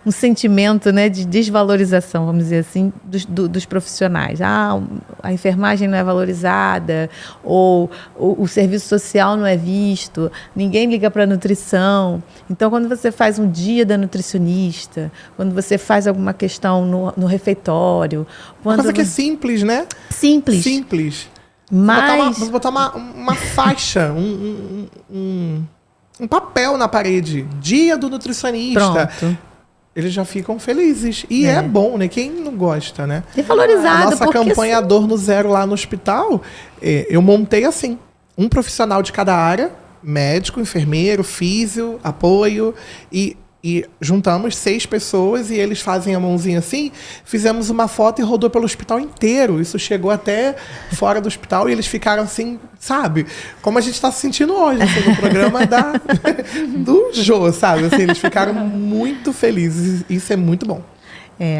um sentimento, né, de desvalorização, vamos dizer assim, dos profissionais. A enfermagem não é valorizada, ou o serviço social não é visto, ninguém liga para a nutrição. Então, quando você faz um dia da nutricionista, quando você faz alguma questão no refeitório... Uma coisa que é simples, né? Simples. Mas... Vamos botar uma faixa, um papel na parede. Dia do nutricionista. Pronto. Eles já ficam felizes. E é bom, né? Quem não gosta, né? É valorizado. A nossa campanha Dor no Zero lá no hospital, eu montei assim, um profissional de cada área, médico, enfermeiro, físio, apoio, e juntamos 6 pessoas e eles fazem a mãozinha assim, fizemos uma foto e rodou pelo hospital inteiro. Isso chegou até fora do hospital e eles ficaram assim, sabe? Como a gente está se sentindo hoje, assim, no programa do Jô, sabe? Assim, eles ficaram muito felizes. Isso é muito bom.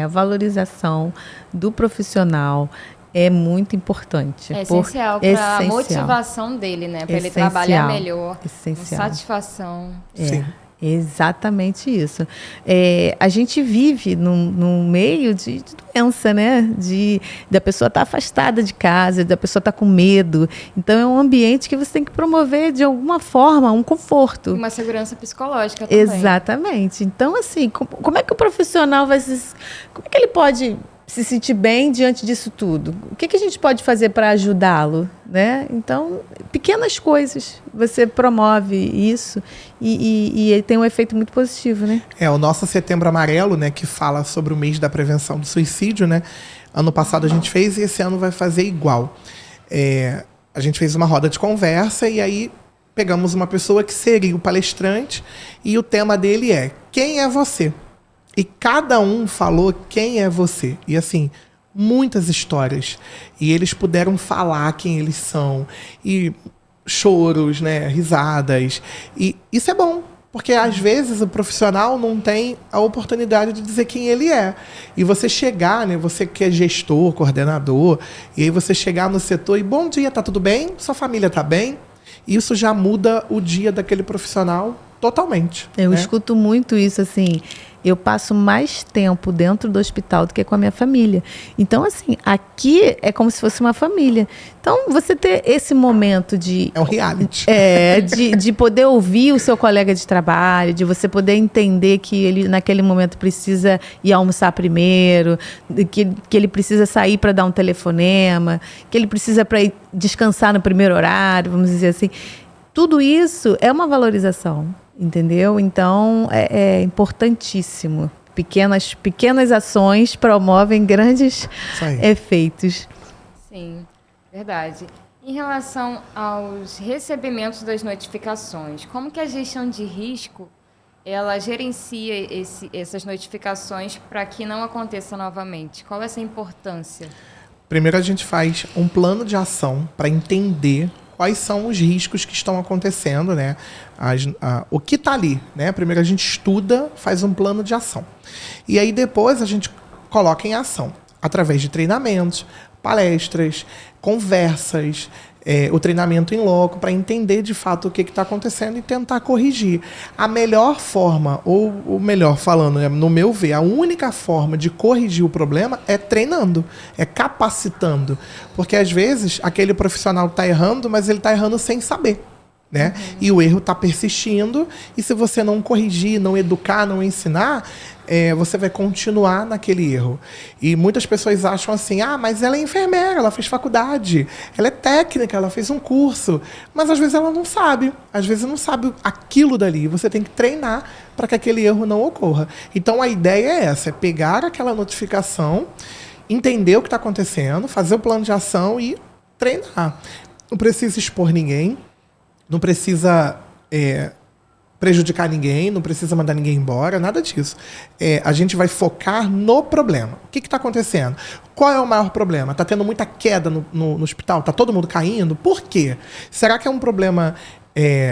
A valorização do profissional é muito importante. É essencial para a motivação dele, né? Para ele trabalhar melhor. Essencial. Com satisfação. Sim. Exatamente isso. A gente vive num meio de doença, né? Da pessoa estar afastada de casa, da pessoa estar com medo. Então, é um ambiente que você tem que promover, de alguma forma, um conforto. Uma segurança psicológica também. Exatamente. Então, assim, como é que o profissional como é que ele pode se sentir bem diante disso tudo? O que a gente pode fazer para ajudá-lo, né? Então, pequenas coisas, você promove isso e tem um efeito muito positivo, né? O nosso Setembro Amarelo, né, que fala sobre o mês da prevenção do suicídio, né? Ano passado a gente fez e esse ano vai fazer igual. A gente fez uma roda de conversa e aí pegamos uma pessoa que seria o palestrante e o tema dele é: quem é você? E cada um falou quem é você. E assim, muitas histórias. E eles puderam falar quem eles são. E choros, né, risadas. E isso é bom, porque às vezes o profissional não tem a oportunidade de dizer quem ele é. E você chegar, né, você que é gestor, coordenador, e aí você chegar no setor e: bom dia, tá tudo bem? Sua família tá bem? Isso já muda o dia daquele profissional totalmente. Eu né? escuto muito isso, assim, eu passo mais tempo dentro do hospital do que com a minha família. Então, assim, aqui é como se fosse uma família. Então, você ter esse momento de... É um reality. De poder ouvir o seu colega de trabalho, de você poder entender que ele, naquele momento, precisa ir almoçar primeiro, que ele precisa sair para dar um telefonema, que ele precisa para ir descansar no primeiro horário, vamos dizer assim. Tudo isso é uma valorização. Entendeu? Então, é importantíssimo. Pequenas ações promovem grandes efeitos. Sim, verdade. Em relação aos recebimentos das notificações, como que a gestão de risco ela gerencia essas notificações para que não aconteça novamente? Qual é essa importância? Primeiro a gente faz um plano de ação para entender quais são os riscos que estão acontecendo, né? O que está ali, né? Primeiro a gente estuda, faz um plano de ação. E aí depois a gente coloca em ação, através de treinamentos, palestras, conversas, o treinamento em loco, para entender de fato o que está acontecendo e tentar corrigir. A melhor forma, ou o melhor falando, no meu ver, a única forma de corrigir o problema é treinando, é capacitando. Porque às vezes aquele profissional está errando, mas ele está errando sem saber. Né? E o erro está persistindo, e se você não corrigir, não educar, não ensinar, você vai continuar naquele erro. E muitas pessoas acham assim, mas ela é enfermeira, ela fez faculdade, ela é técnica, ela fez um curso, mas às vezes ela não sabe, às vezes não sabe aquilo dali, você tem que treinar para que aquele erro não ocorra. Então a ideia é essa, é pegar aquela notificação, entender o que está acontecendo, fazer o plano de ação e treinar. Não precisa expor ninguém, não precisa prejudicar ninguém, não precisa mandar ninguém embora, nada disso. A gente vai focar no problema. O que está acontecendo? Qual é o maior problema? Está tendo muita queda no hospital? Está todo mundo caindo? Por quê? Será que é um problema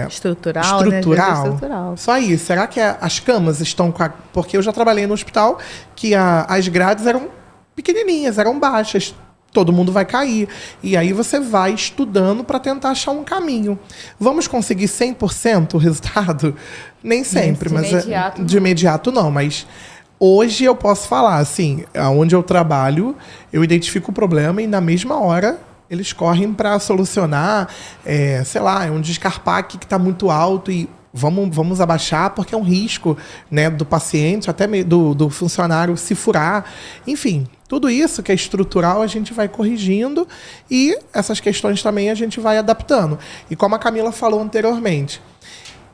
estrutural? Né? Estrutural. Só isso. Será que as camas estão... Porque eu já trabalhei no hospital que as grades eram pequenininhas, eram baixas. Todo mundo vai cair. E aí você vai estudando para tentar achar um caminho. Vamos conseguir 100% o resultado? Nem sempre. De imediato não. Mas hoje eu posso falar, assim, onde eu trabalho, eu identifico o problema e na mesma hora eles correm para solucionar, sei lá, um descarpaque que está muito alto e vamos abaixar porque é um risco, né, do paciente, até do funcionário se furar. Enfim, tudo isso que é estrutural a gente vai corrigindo e essas questões também a gente vai adaptando. E como a Camila falou anteriormente,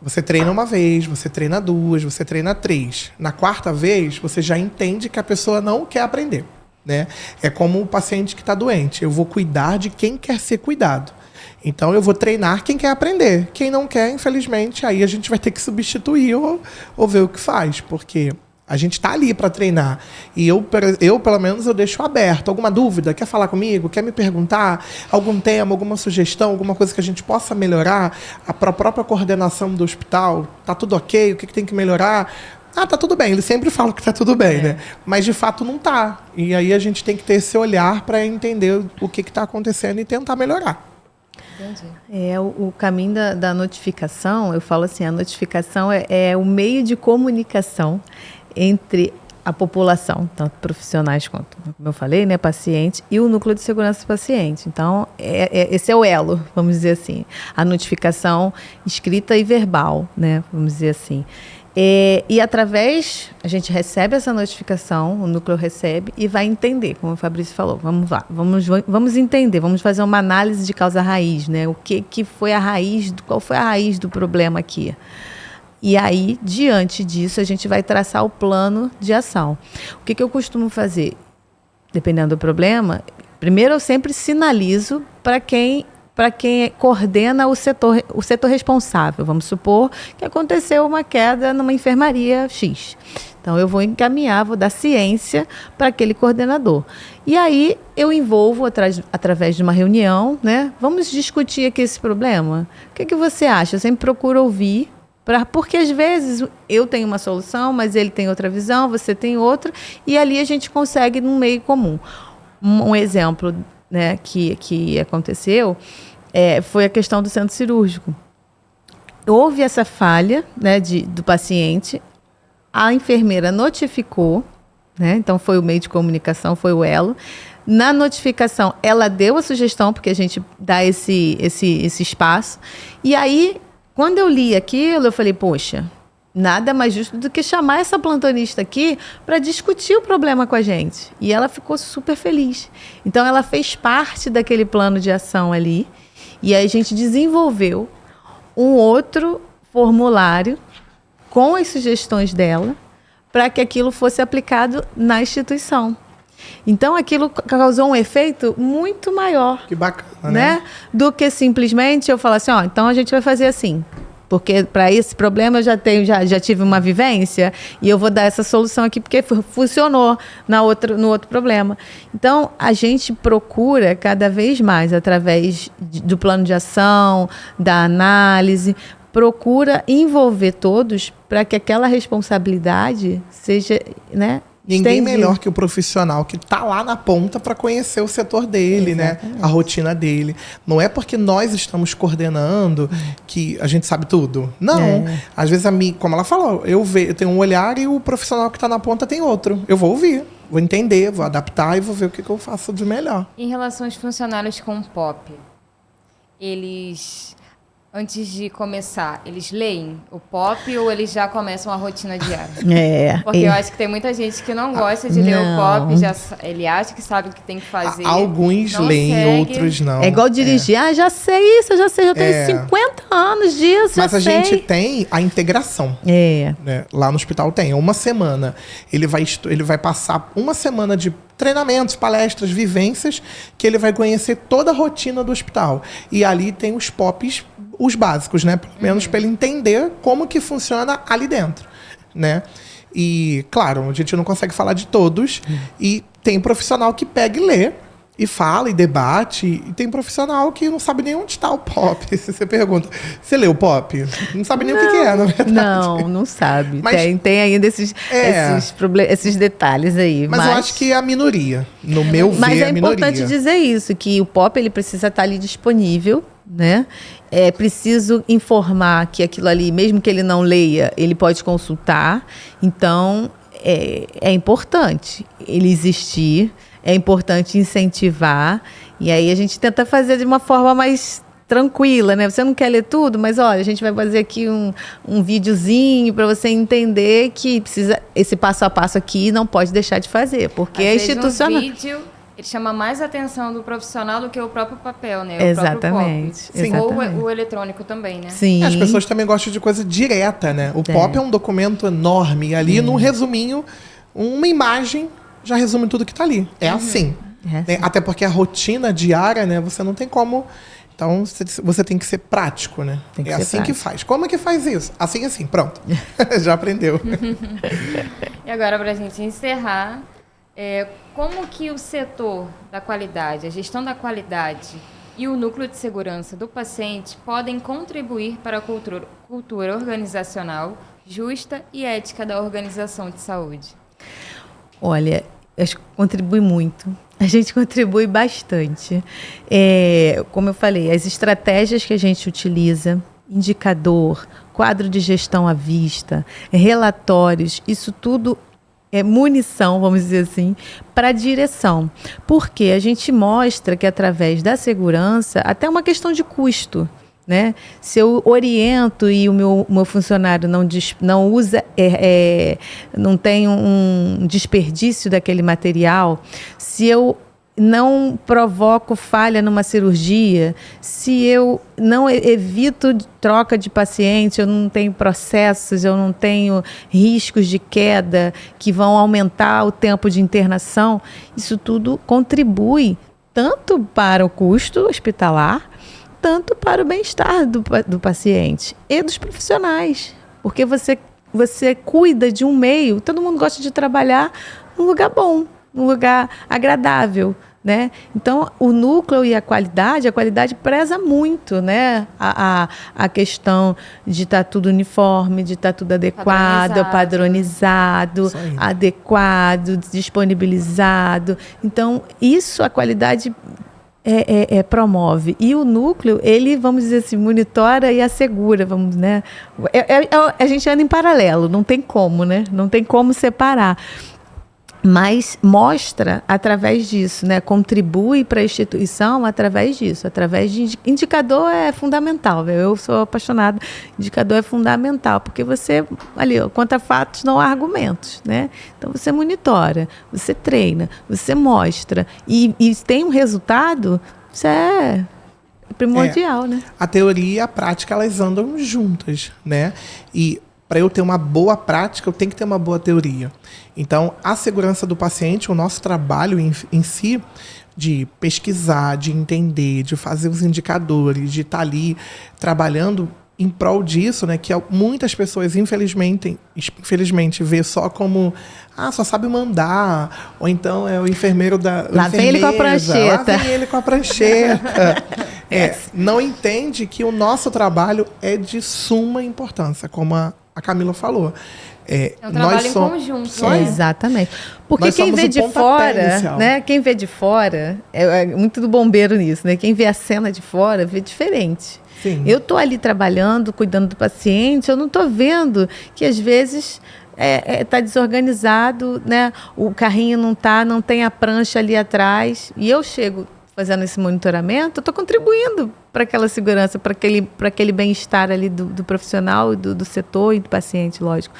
você treina uma vez, você treina duas, você treina três. Na quarta vez, você já entende que a pessoa não quer aprender, né? É como o paciente que está doente. Eu vou cuidar de quem quer ser cuidado. Então, eu vou treinar quem quer aprender. Quem não quer, infelizmente, aí a gente vai ter que substituir ou ver o que faz, porque a gente está ali para treinar. E eu, pelo menos, eu deixo aberto. Alguma dúvida? Quer falar comigo? Quer me perguntar? Algum tema, alguma sugestão, alguma coisa que a gente possa melhorar? A própria coordenação do hospital, tá tudo ok? O que tem que melhorar? Tá tudo bem. Eles sempre falam que tá tudo bem, né? Mas, de fato, não tá. E aí a gente tem que ter esse olhar para entender o que está acontecendo e tentar melhorar. Entendi. O caminho da notificação, eu falo assim, a notificação é o meio de comunicação entre a população, tanto profissionais quanto, como eu falei, né, paciente, e o núcleo de segurança do paciente. Então, esse é o elo, vamos dizer assim, a notificação escrita e verbal, né, vamos dizer assim. E através, a gente recebe essa notificação, o núcleo recebe e vai entender, como o Fabrício falou, vamos entender, vamos fazer uma análise de causa raiz, né? O que foi a raiz, qual foi a raiz do problema aqui? E aí, diante disso, a gente vai traçar o plano de ação. O que eu costumo fazer? Dependendo do problema, primeiro eu sempre sinalizo para quem coordena o setor responsável. Vamos supor que aconteceu uma queda numa enfermaria X. Então, eu vou encaminhar, vou dar ciência para aquele coordenador. E aí, eu envolvo através de uma reunião, né? Vamos discutir aqui esse problema? O que você acha? Eu sempre procuro ouvir, porque às vezes eu tenho uma solução, mas ele tem outra visão, você tem outra, e ali a gente consegue num meio comum. Um exemplo, né, que aconteceu foi a questão do centro cirúrgico. houve essa falha, né, do paciente, a enfermeira notificou, né, então foi o meio de comunicação, foi o elo. Na notificação, ela deu a sugestão, porque a gente dá esse espaço. E aí, quando eu li aquilo, eu falei, poxa, nada mais justo do que chamar essa plantonista aqui para discutir o problema com a gente. E ela ficou super feliz. Então, ela fez parte daquele plano de ação ali. E aí a gente desenvolveu um outro formulário com as sugestões dela para que aquilo fosse aplicado na instituição. Então, aquilo causou um efeito muito maior. Que bacana, né? Do que simplesmente eu falar assim, ó, então a gente vai fazer assim. Porque para esse problema eu já tive uma vivência e eu vou dar essa solução aqui porque funcionou no outro problema. Então, a gente procura cada vez mais, através do plano de ação, da análise, procura envolver todos para que aquela responsabilidade seja, né, ninguém estendida. melhor que o profissional que está lá na ponta para conhecer o setor dele, exatamente, né? A rotina dele. Não é porque nós estamos coordenando que a gente sabe tudo. Não. Às vezes, como ela falou, eu tenho um olhar e o profissional que está na ponta tem outro. Eu vou ouvir, vou entender, vou adaptar e vou ver o que eu faço de melhor. Em relação aos funcionários com POP, eles, antes de começar, eles leem o POP ou eles já começam a rotina diária? Porque eu acho que tem muita gente que não gosta de ler o POP, ele acha que sabe o que tem que fazer. Alguns leem, outros não. É igual dirigir. Já sei isso, já tenho 50 anos disso, mas a gente tem a integração. Né? Lá no hospital tem. Uma semana. Ele vai passar uma semana de treinamentos, palestras, vivências, que ele vai conhecer toda a rotina do hospital. E ali tem os POPs, os básicos, né? Pelo menos para ele entender como que funciona ali dentro, né? E, claro, a gente não consegue falar de todos. E tem profissional que pega e lê, e fala, e debate. E tem profissional que não sabe nem onde está o POP. Se você pergunta, você leu o POP? Não sabe nem o que é, na verdade. Não sabe. Mas tem ainda esses detalhes aí. Mas eu acho que é a minoria. No meu ver, mas é a importante minoria. dizer isso, que o POP ele precisa estar ali disponível, né? É preciso informar que aquilo ali, mesmo que ele não leia, ele pode consultar. Então, é importante ele existir. É importante incentivar, e aí a gente tenta fazer de uma forma mais tranquila, né? Você não quer ler tudo, mas olha, a gente vai fazer aqui um videozinho para você entender que precisa, esse passo a passo aqui não pode deixar de fazer, porque é institucional. Um vídeo, ele chama mais a atenção do profissional do que o próprio papel, né? Exatamente. Ou o eletrônico também, né? Sim. As pessoas também gostam de coisa direta, né? O POP é um documento enorme, e ali, num resuminho, uma imagem já resume tudo que está ali. É assim. Né? Até porque a rotina diária, né? Você não tem como... Então, você tem que ser prático, né? É assim que faz. Como é que faz isso? Assim, assim. Pronto. Já aprendeu. E agora, para a gente encerrar, como que o setor da qualidade, a gestão da qualidade e o núcleo de segurança do paciente podem contribuir para a cultura organizacional justa e ética da organização de saúde? Olha, acho que contribui muito. A gente contribui bastante. Como eu falei, as estratégias que a gente utiliza, indicador, quadro de gestão à vista, relatórios, isso tudo é munição, vamos dizer assim, para a direção. Porque a gente mostra que através da segurança, até uma questão de custo, né? Se eu oriento e o meu funcionário não usa, não tem um desperdício daquele material, se eu não provoco falha numa cirurgia, se eu não evito troca de paciente, eu não tenho processos, eu não tenho riscos de queda que vão aumentar o tempo de internação, isso tudo contribui tanto para o custo hospitalar, tanto para o bem-estar do paciente e dos profissionais. Porque você cuida de um meio, todo mundo gosta de trabalhar num lugar bom, num lugar agradável, né? Então, o núcleo e a qualidade preza muito, né? A questão de estar tudo uniforme, de estar tudo adequado, padronizado, adequado, disponibilizado. Então, a qualidade promove. E o núcleo, ele, vamos dizer assim, monitora e assegura, vamos, né? A gente anda em paralelo, não tem como, né? Não tem como separar. Mas mostra através disso, né? Contribui para a instituição através disso, através de indicador é fundamental. Eu sou apaixonada, indicador é fundamental, porque você, ali, contra fatos não há argumentos, né? Então você monitora, você treina, você mostra e tem um resultado, isso é primordial, né? A teoria e a prática, elas andam juntas, né? E para eu ter uma boa prática, eu tenho que ter uma boa teoria. Então, a segurança do paciente, o nosso trabalho em si, de pesquisar, de entender, de fazer os indicadores, de estar ali trabalhando em prol disso, né, que muitas pessoas, infelizmente, vê só como, só sabe mandar, ou então é o enfermeiro da Lá vem ele com a prancheta. Lá vem ele com a prancheta. Não entende que o nosso trabalho é de suma importância, como a Camila falou. É um trabalho em conjunto. Exatamente. Porque quem vê de fora, né? Quem vê de fora, é muito do bombeiro nisso, né? Quem vê a cena de fora vê diferente. Sim. Eu estou ali trabalhando, cuidando do paciente, eu não estou vendo que às vezes está desorganizado, né? O carrinho não tem a prancha ali atrás. E eu chego fazendo esse monitoramento, eu estou contribuindo para aquela segurança, para aquele bem-estar ali do profissional, do setor e do paciente, lógico.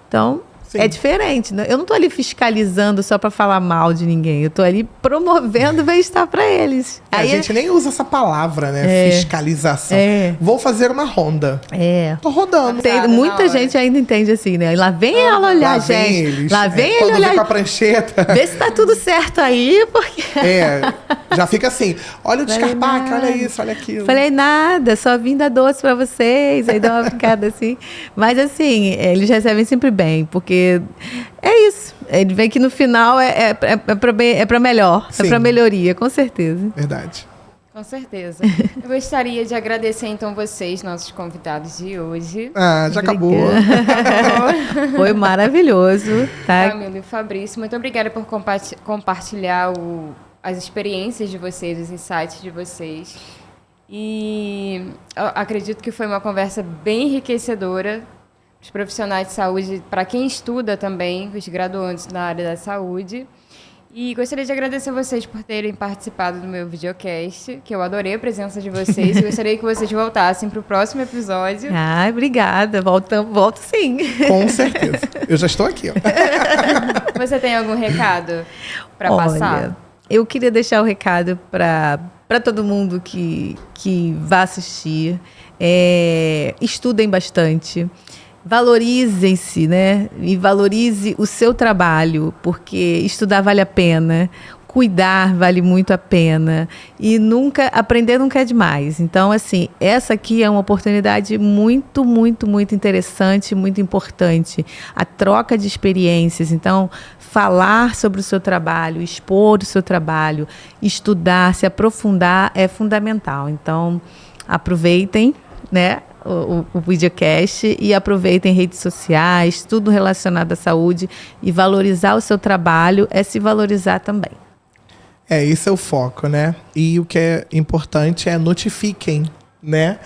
Então, sim, é diferente, né? Eu não estou ali fiscalizando só para falar mal de ninguém, eu estou ali promovendo o bem-estar para eles. A gente nem usa essa palavra, né? Fiscalização. Vou fazer uma ronda. Tô rodando. Muita gente ainda entende assim, né? Lá vem ela olhar, gente. Lá vem ele olhar. Com a prancheta. Vê se tá tudo certo aí, porque... já fica assim, olha o descarpaque, olha isso, olha aquilo. Falei nada, só vim dar doce para vocês, aí dá uma ficada assim. Mas assim, eles recebem sempre bem, porque é isso. Ele vê que no final é para melhor, é para melhoria, com certeza. Verdade. Com certeza. Eu gostaria de agradecer, então, vocês, nossos convidados de hoje. Já acabou. Foi maravilhoso. Tá? Camila e Fabrício, muito obrigada por compartilhar as experiências de vocês, os insights de vocês. E eu acredito que foi uma conversa bem enriquecedora. Os profissionais de saúde, para quem estuda também, os graduandos na área da saúde. E gostaria de agradecer a vocês por terem participado do meu videocast, que eu adorei a presença de vocês. E gostaria que vocês voltassem para o próximo episódio. Obrigada. Volto sim. Com certeza. Eu já estou aqui. Você tem algum recado para passar? Eu queria deixar o recado para todo mundo que vá assistir. Estudem bastante. Valorizem-se, né? E valorize o seu trabalho, porque estudar vale a pena, cuidar vale muito a pena e aprender nunca é demais. Então, assim, essa aqui é uma oportunidade muito, muito, muito interessante, muito importante. A troca de experiências. Então, falar sobre o seu trabalho, expor o seu trabalho, estudar, se aprofundar é fundamental. Então, aproveitem, né? O videocast e aproveitem redes sociais, tudo relacionado à saúde, e valorizar o seu trabalho é se valorizar também. Esse é o foco, né? E o que é importante é notifiquem, né?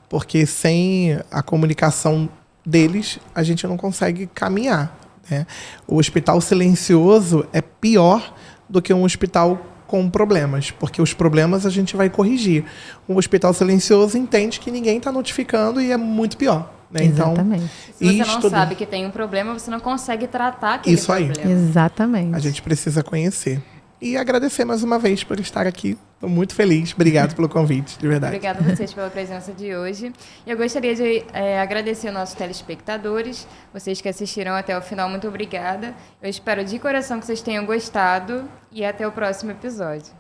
Porque sem a comunicação deles, a gente não consegue caminhar, né? O hospital silencioso é pior do que um hospital com problemas, porque os problemas a gente vai corrigir. Um hospital silencioso entende que ninguém está notificando e é muito pior. Né? Exatamente. Então, se você não sabe que tem um problema, você não consegue tratar aquele problema. Isso aí. Exatamente. A gente precisa conhecer. E agradecer mais uma vez por estar aqui. Estou muito feliz. Obrigado pelo convite, de verdade. Obrigada a vocês pela presença de hoje. E eu gostaria de agradecer aos nossos telespectadores, vocês que assistiram até o final, muito obrigada. Eu espero de coração que vocês tenham gostado e até o próximo episódio.